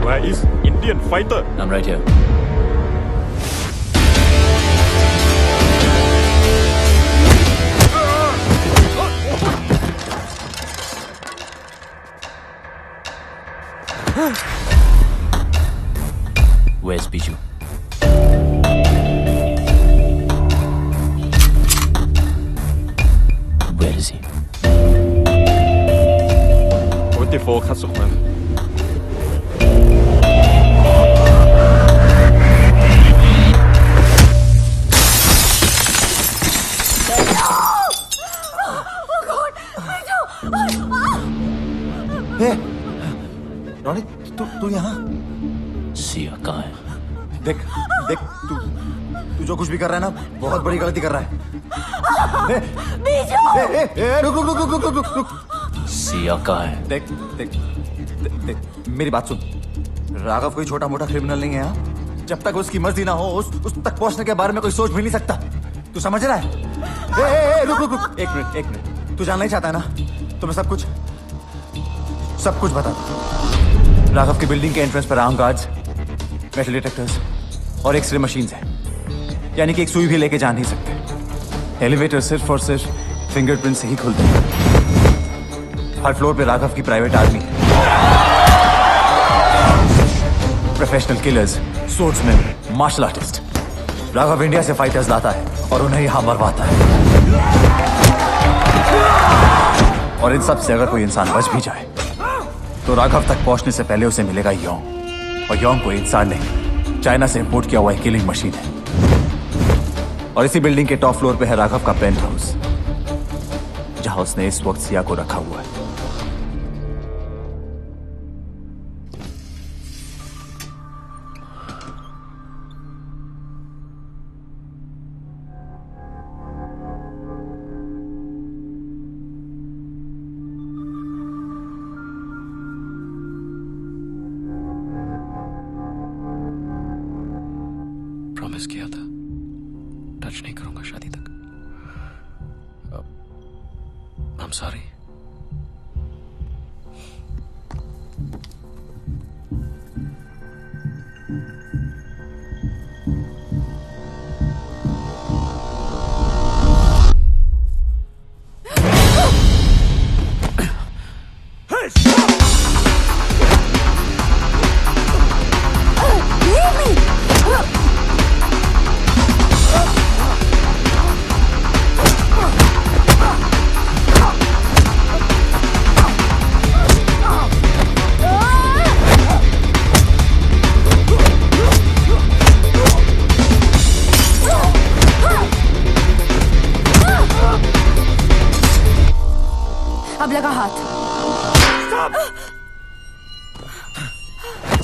Where is Indian fighter? I'm right here. Where's Biju? Where is he? 44 คัดสุขมัน Ronnie, तू यहाँ? सिया कहाँ है? देख देख, तू जो कुछ भी कर रहा है ना, बहुत बड़ी गलती कर रहा है। रुक रुक रुक रुक रुक रुक रुक। सिया कहाँ है? देख देख देख, मेरी बात सुन। राघव कोई छोटा मोटा क्रिमिनल नहीं है यहाँ। जब तक उसकी मर्जी ना हो, उस तक पहुंचने के बारे में कोई सोच भी नहीं सकता। तू समझ रहा है? रुक रुक रुक, एक मिनट। तू जानना ही चाहता है ना, तो मैं सब कुछ बता दूं। राघव की बिल्डिंग के एंट्रेंस पर आर्म गार्ड्स, मेटल डिटेक्टर्स और एक्सरे मशीन्स हैं। यानी कि एक सुई भी लेके जा नहीं सकते। एलिवेटर सिर्फ और सिर्फ फिंगरप्रिंट से ही खुलते हैं। हर फ्लोर पे राघव की प्राइवेट आर्मी है। Professional killers, sportsman, martial artist. Raghav India से फाइटर्स लाता है और उन्हें यहां मरवाता है। और इन सब से अगर कोई इंसान बच भी जाए तो राघव तक पहुंचने से पहले उसे मिलेगा योंग। और योंग कोई इंसान नहीं, चाइना से इंपोर्ट किया हुआ एक किलिंग मशीन है। और इसी बिल्डिंग के टॉप फ्लोर पे है राघव का पेंट हाउस, जहां उसने इस वक्त सिया को रखा हुआ है। प्रॉमिस किया था टच नहीं करूंगा शादी तक। I'm sorry. अब लगा हाथ।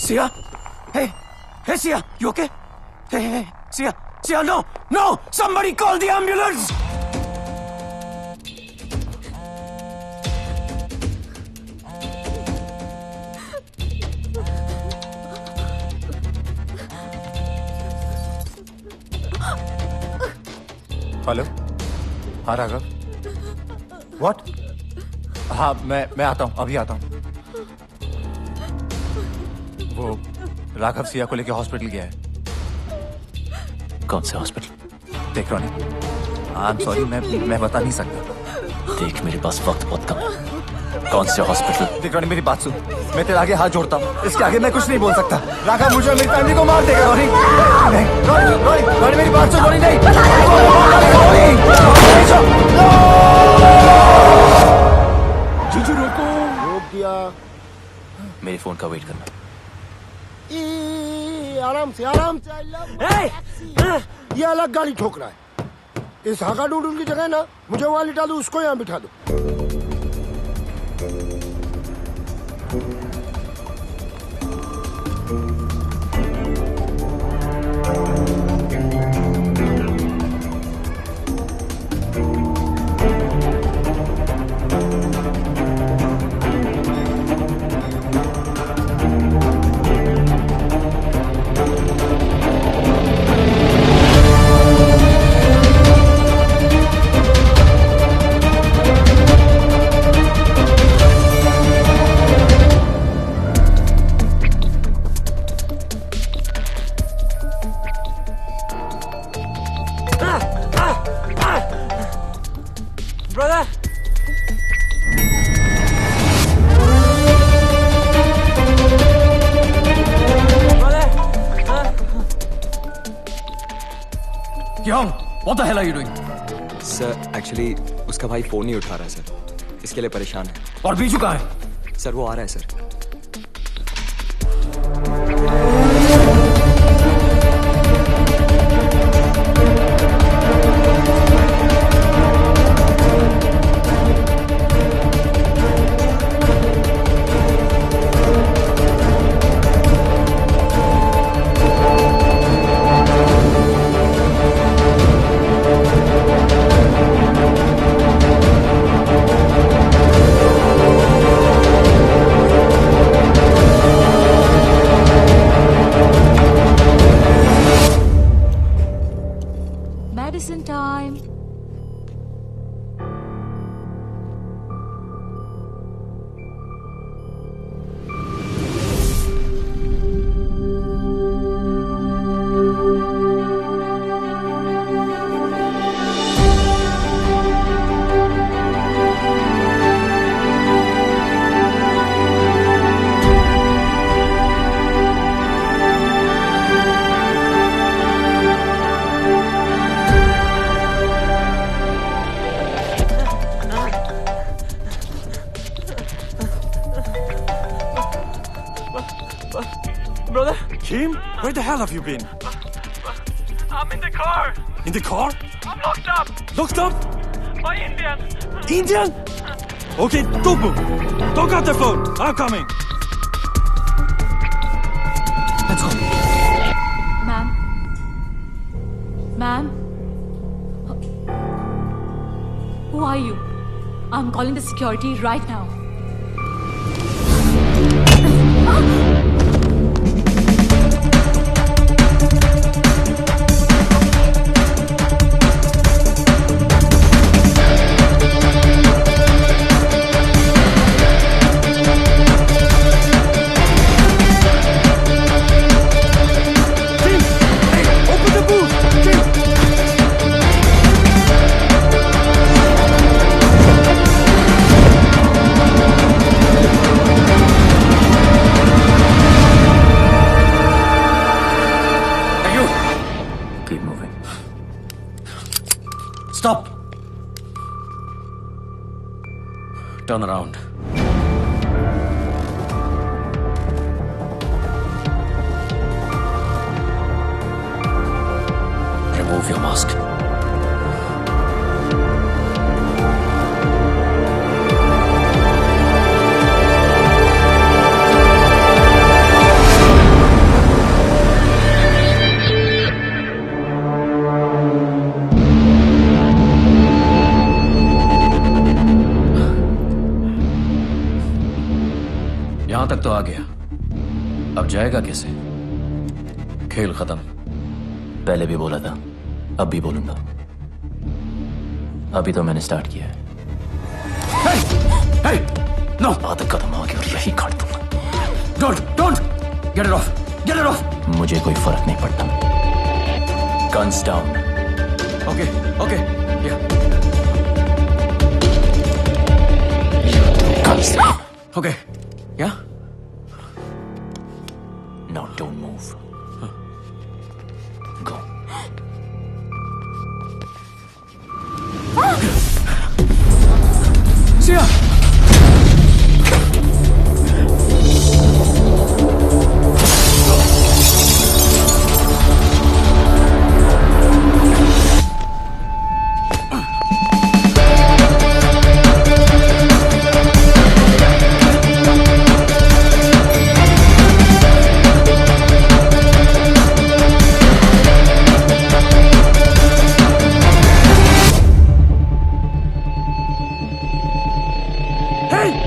Sia! Hey! Hey, Sia! You okay? Hey, Sia! Sia, no! No! Somebody call the ambulance! Hello, हाँ राघव। What? हाँ, मैं आता हूँ, अभी आता हूँ। वो राघव सिया को लेके हॉस्पिटल गया है। कौन से हॉस्पिटल? देख रॉनी, I'm sorry, मैं बता नहीं सकता। देख, मेरे पास वक्त बहुत कम है। कौन से हॉस्पिटल? देख रॉनी, मेरी बात सुन। मैं तेरे आगे हाथ जोड़ता हूँ, इसके आगे मैं कुछ नहीं बोल सकता। राघव मुझे और मेरी फैमिली को मार देगा। रॉनी, रॉनी, मेरी बात सुन। रॉनी, नहीं। जीजू रोको। रोक दिया। मेरे फोन का वेट करना। आराम से ये अलग गाड़ी ठोक रहा है। इस हाका डूडूल की जगह ना मुझे वहां लिटा दो, उसको यहाँ बिठा दो। Young, what the hell are you doing? Sir actually उसका भाई फोन नहीं उठा रहा है सर, इसके लिए परेशान है। और बीजू कहाँ है? सर वो आ रहा है sir. Medicine time. Brother? Kim, where the hell have you been? I'm in the car. In the car? I'm locked up. Locked up? By Indian. Indian? Okay, don't move. Don't cut the phone. I'm coming. Let's go. Ma'am? Ma'am? Who are you? I'm calling the security right now. Keep moving. Stop! Turn around. Remove your mask. यहां तक तो आ गया, अब जाएगा कैसे? खेल खत्म। पहले भी बोला था, अब भी बोलूंगा। अभी तो मैंने स्टार्ट किया है। Hey! No! आदत खत्म हो गई और यही काट दूंगा। Don't! Get it off! Get it off! मुझे कोई फर्क नहीं पड़ता। Guns down. Okay. Yeah. Guns down. Okay. Yeah? Now don't move. Go. Sia!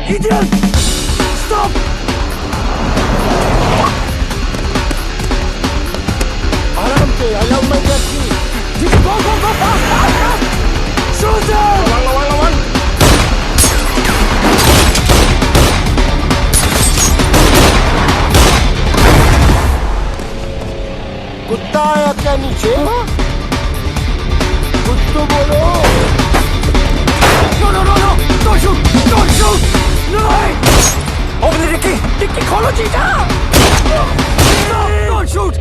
Idiot! Stop! आराम से, allow my taxi. Go fast! Shoot them! कुत्ता आया क्या नीचे? कुछ तो बोलो. No! Don't shoot! No! Open the dicky! Dicky, खोलो चीटा! No! Don't shoot!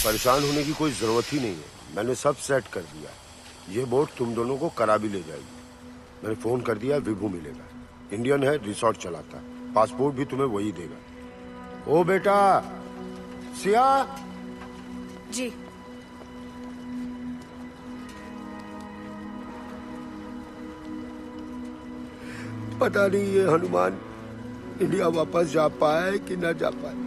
परेशान होने की कोई जरूरत ही नहीं है, मैंने सब सेट कर दिया। ये बोट तुम दोनों को करा भी ले जाएगी। मैंने फोन कर दिया, विभू मिलेगा, इंडियन है, रिसोर्ट चलाता, पासपोर्ट भी तुम्हें वही देगा। ओ बेटा सिया। जी। पता नहीं ये हनुमान इंडिया वापस जा पाए कि ना जा पाए,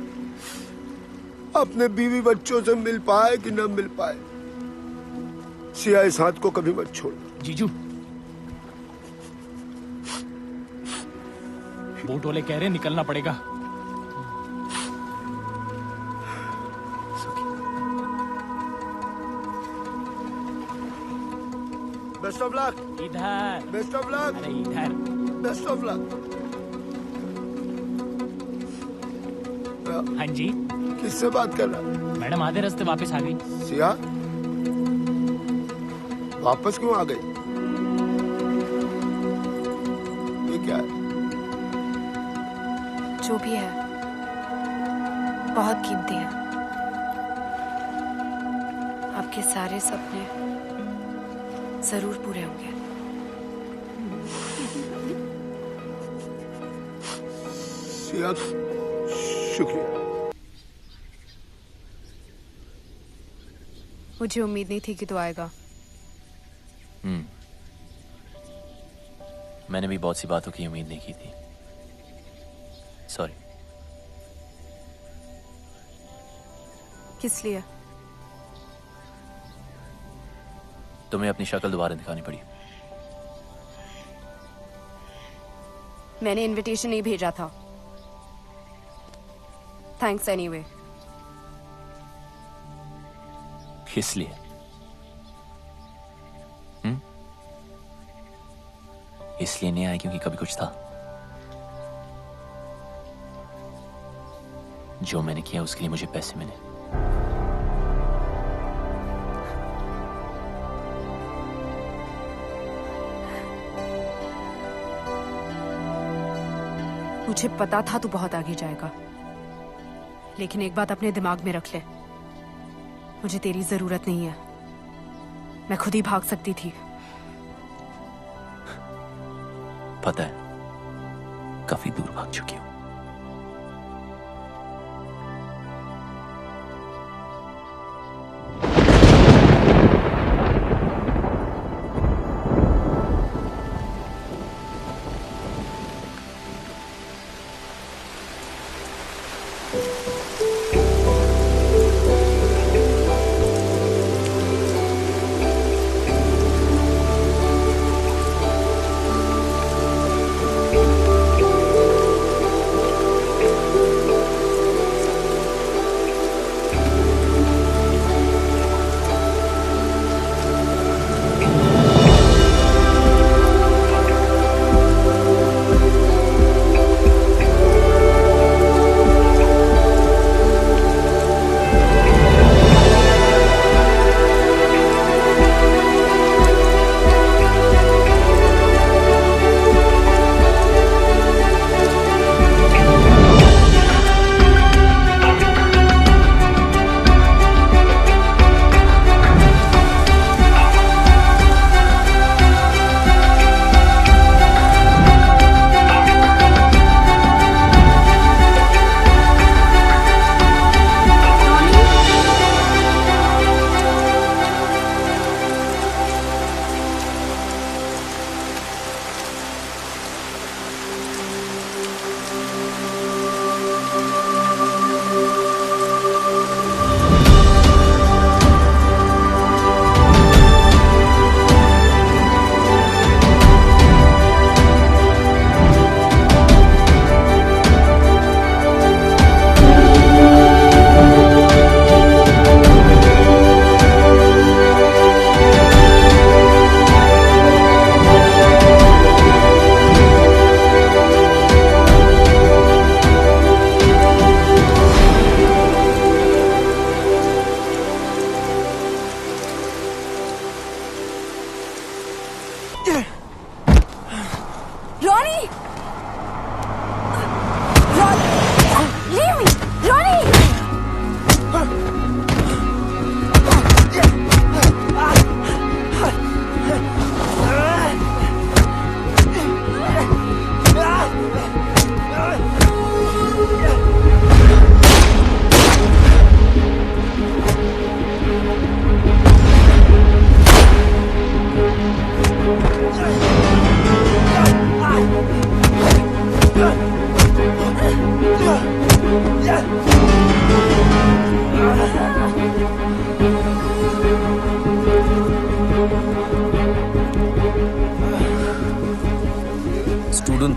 अपने बीवी बच्चों से मिल पाए कि ना मिल पाए। सिया इस हाथ को कभी मत छोड़ना। जीजू, बोट वाले कह रहे निकलना पड़ेगा। Best of luck. इधर। Best of luck. अरे इधर। Best of luck. हाँ जी। किससे बात कर रहा? मैडम आधे रास्ते वापस आ गई। सिया वापस क्यों आ गई? ये क्या है? जो भी है बहुत कीमती है। आपके सारे सपने जरूर पूरे होंगे। सिया शुक्रिया। मुझे उम्मीद नहीं थी कि तू आएगा। मैंने भी बहुत सी बातों की उम्मीद नहीं की थी। सॉरी। किस लिए? तुम्हें अपनी शक्ल दोबारा दिखानी पड़ी। मैंने इनविटेशन नहीं भेजा था। Thanks anyway. किस लिए? इसलिए नहीं आया क्योंकि कभी कुछ था। जो मैंने किया उसके लिए मुझे पैसे मिले। मुझे पता था तू बहुत आगे जाएगा, लेकिन एक बात अपने दिमाग में रख ले, मुझे तेरी जरूरत नहीं है। मैं खुद ही भाग सकती थी। पता है, काफी दूर भाग चुकी हूं।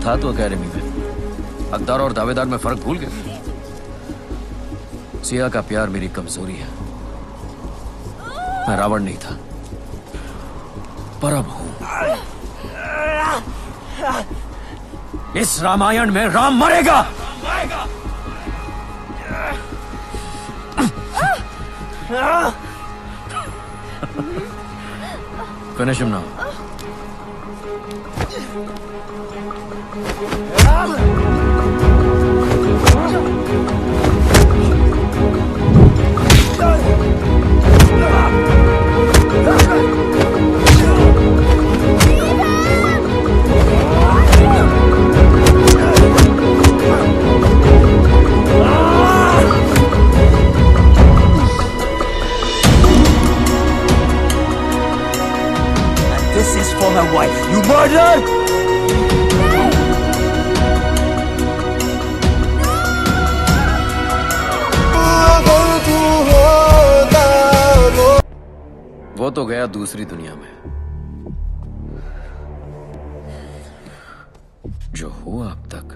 था तो एकेडमी में, हकदार और दावेदार में फर्क भूल गए। सिया का प्यार मेरी कमजोरी है। मैं रावण नहीं था, पर अब हूं। इस रामायण में राम मरेगा। Finish him now. This is for my wife. You murdered! वो तो गया दूसरी दुनिया में। जो हुआ अब तक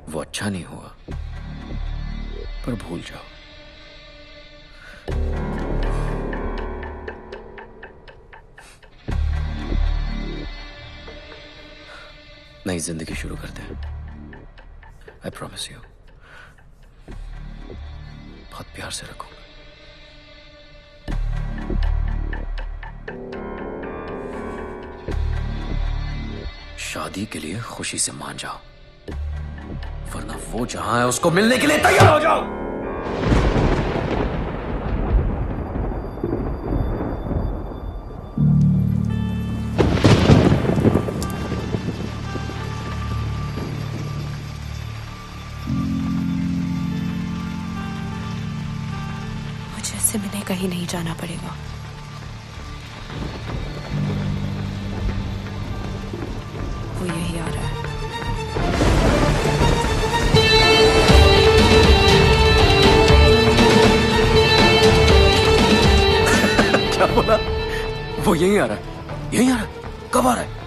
वो अच्छा नहीं हुआ, पर भूल जाओ। नई जिंदगी शुरू करते हैं। आई प्रॉमिस यू, बहुत प्यार से रखूंगा। शादी के लिए खुशी से मान जाओ, वरना वो जहां है उसको मिलने के लिए तैयार हो जाओ। मुझे इससे मिलने कहीं नहीं जाना पड़ेगा। वो यही आ रहा है। क्या बोला? वो यही आ रहा है? यही आ रहा है? कब आ रहा है?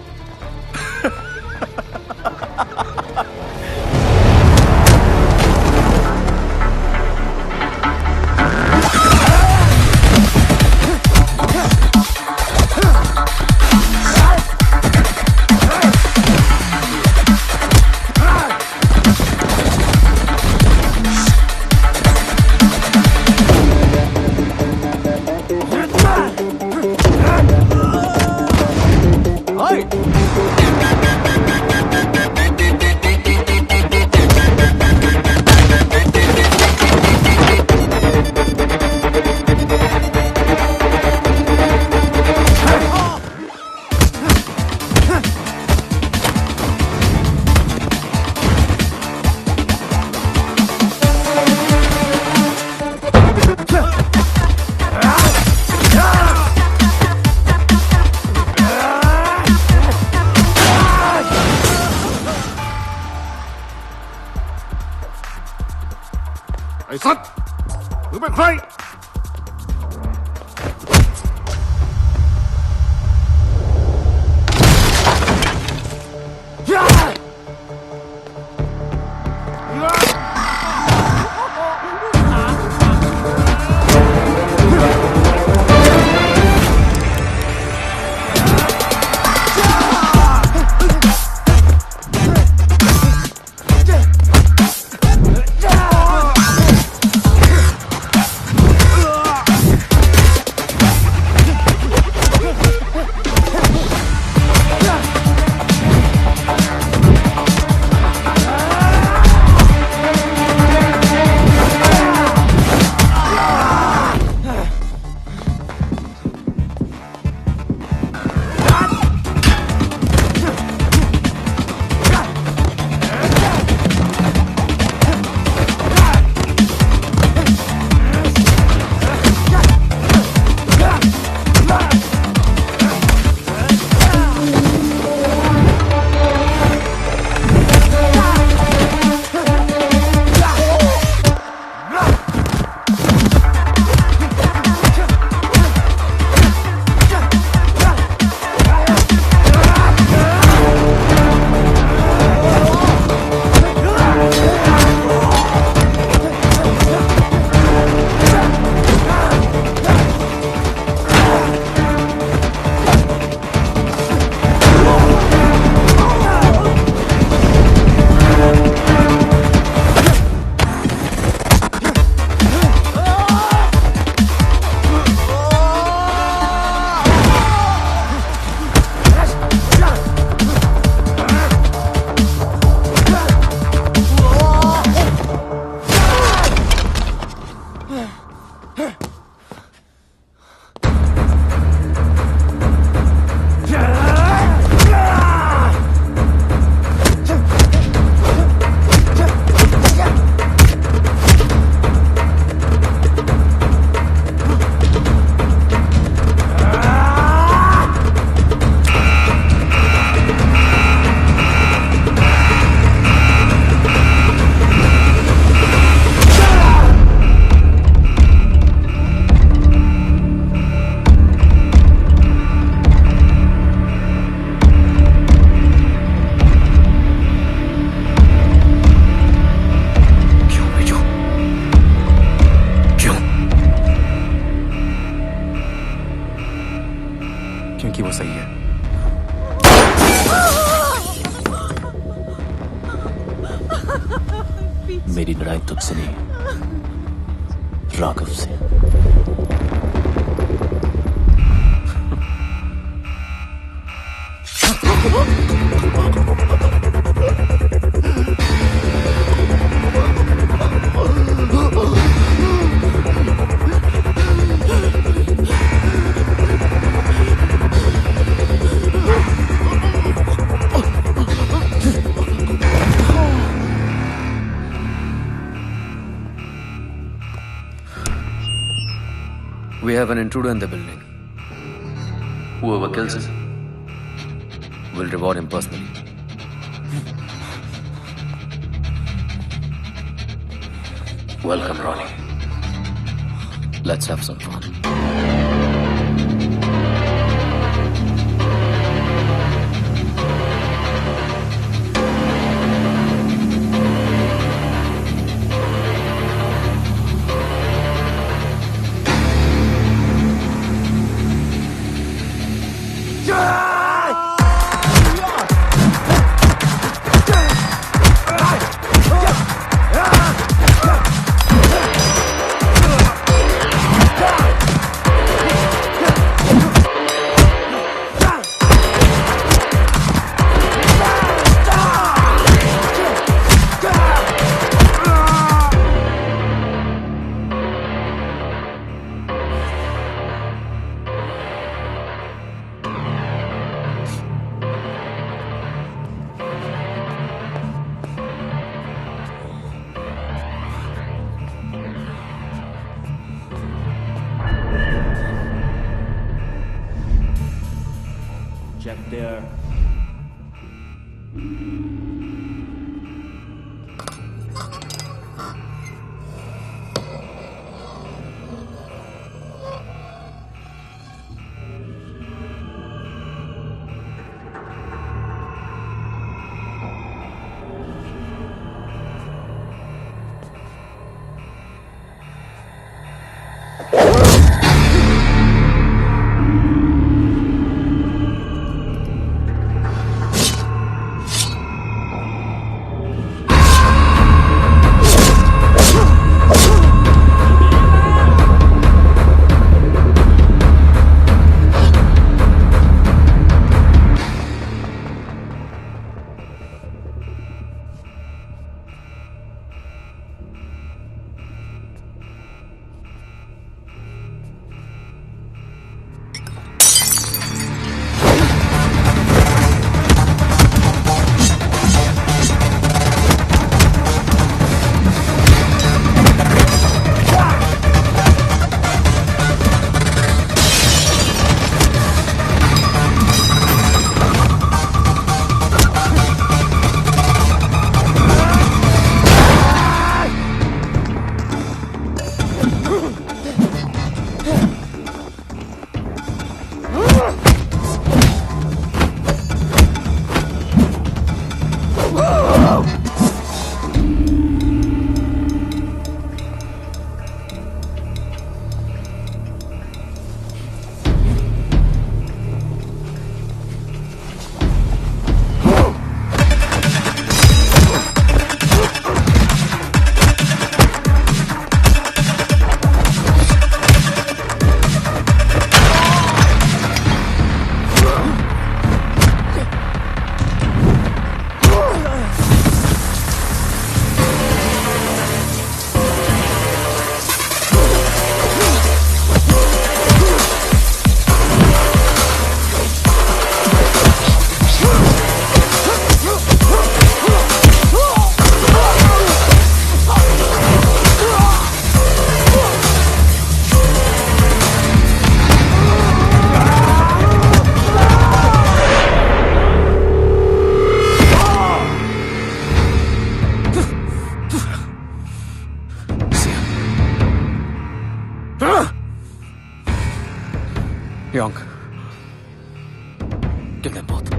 मेरी लड़ाई तुझसे नहीं, राघव से। We have an intruder in the building. Whoever kills him will reward him personally. Welcome, Ronnie. Let's have some fun. Check there. Young. Kill them both.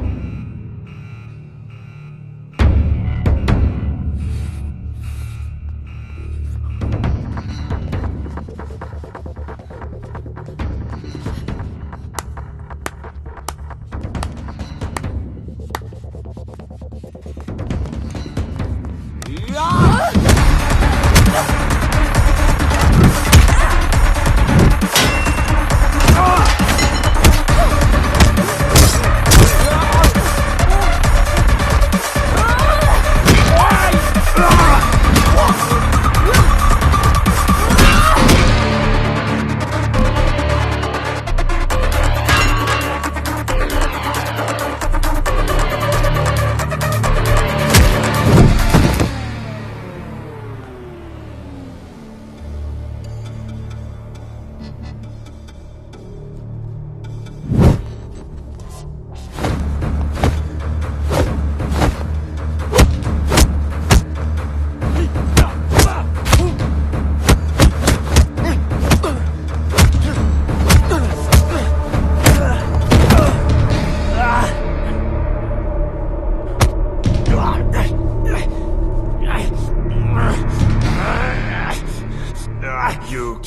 Yeah!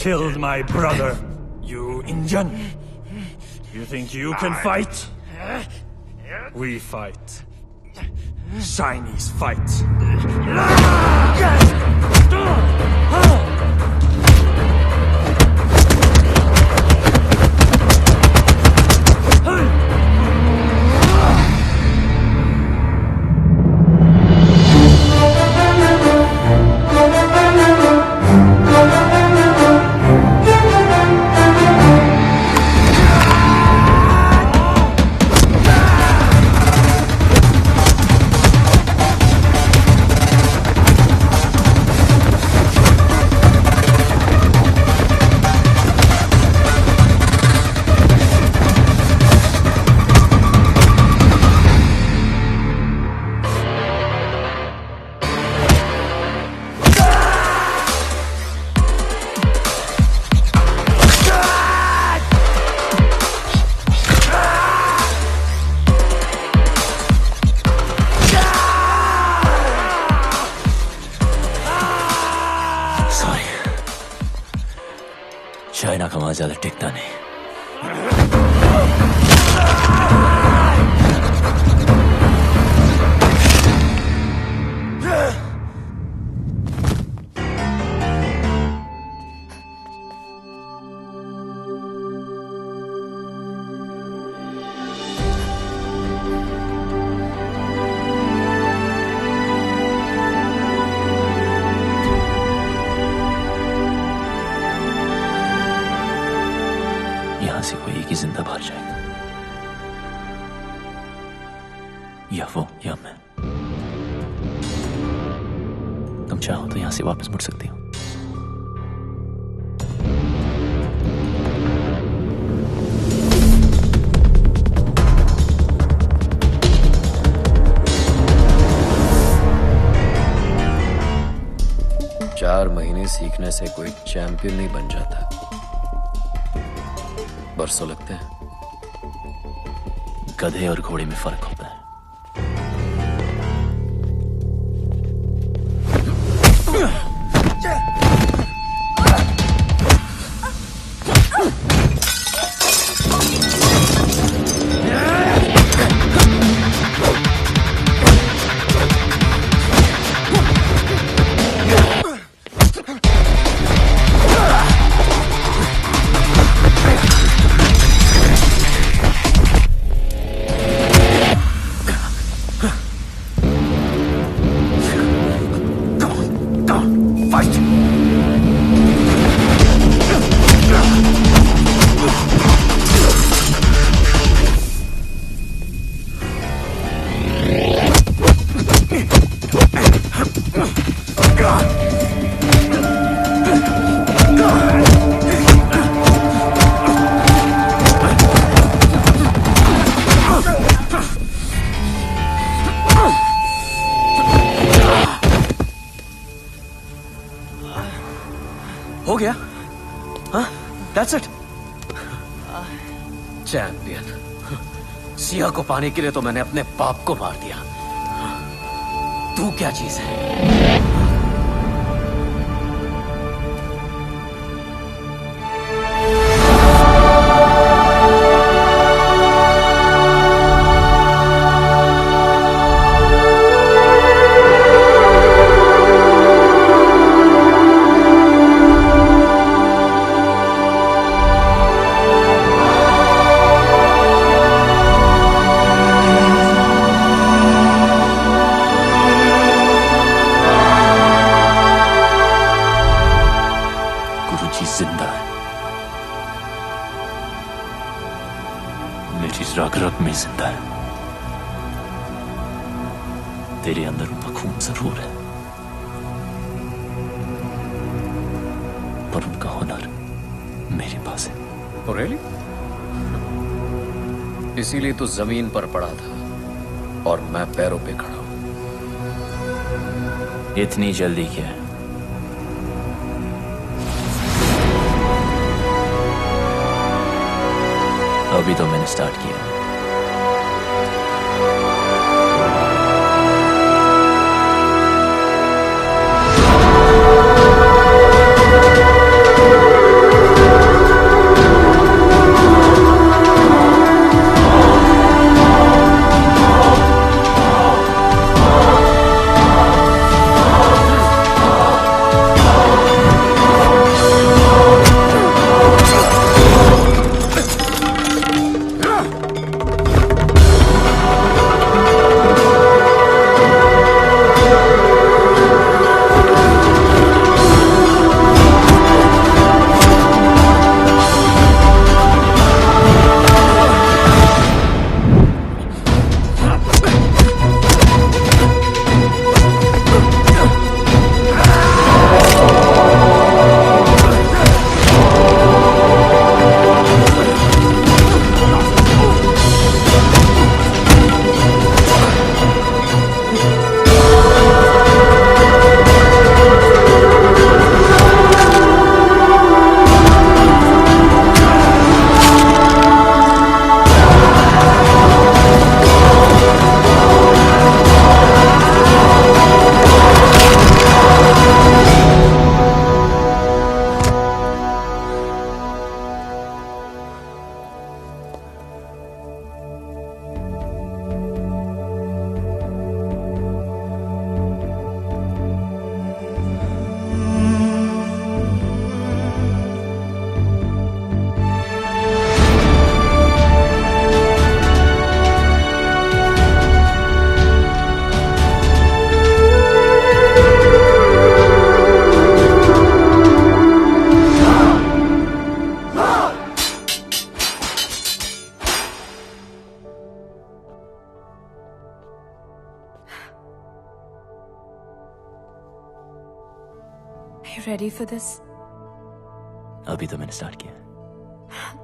killed my brother, you Indian. You think you can fight? We fight. Chinese fight. China का वहां ज्यादा टिकता नहीं। यहां से कोई एक ही जिंदा बाहर जाएगा, या वो या मैं। तुम चाहो तो यहां से वापस मुड़ सकती हो। चार महीने सीखने से कोई चैंपियन नहीं बन जाता, बरसों लगते हैं। गधे और घोड़े में फर्क होता है। हो गया? हाँ? That's it? चैंपियन। सिया को पाने के लिए तो मैंने अपने बाप को मार दिया। तू क्या चीज है? जिंदा है, मेरी रग रग में जिंदा है। तेरे अंदर उनका खून जरूर है, पर उनका हुनर मेरे पास है। Oh, really? इसीलिए तो जमीन पर पड़ा था और मैं पैरों पे खड़ा हूं। इतनी जल्दी क्या है? अभी तो मैंने स्टार्ट किया। Are you ready for this? अभी तो मैंने स्टार्ट किया है।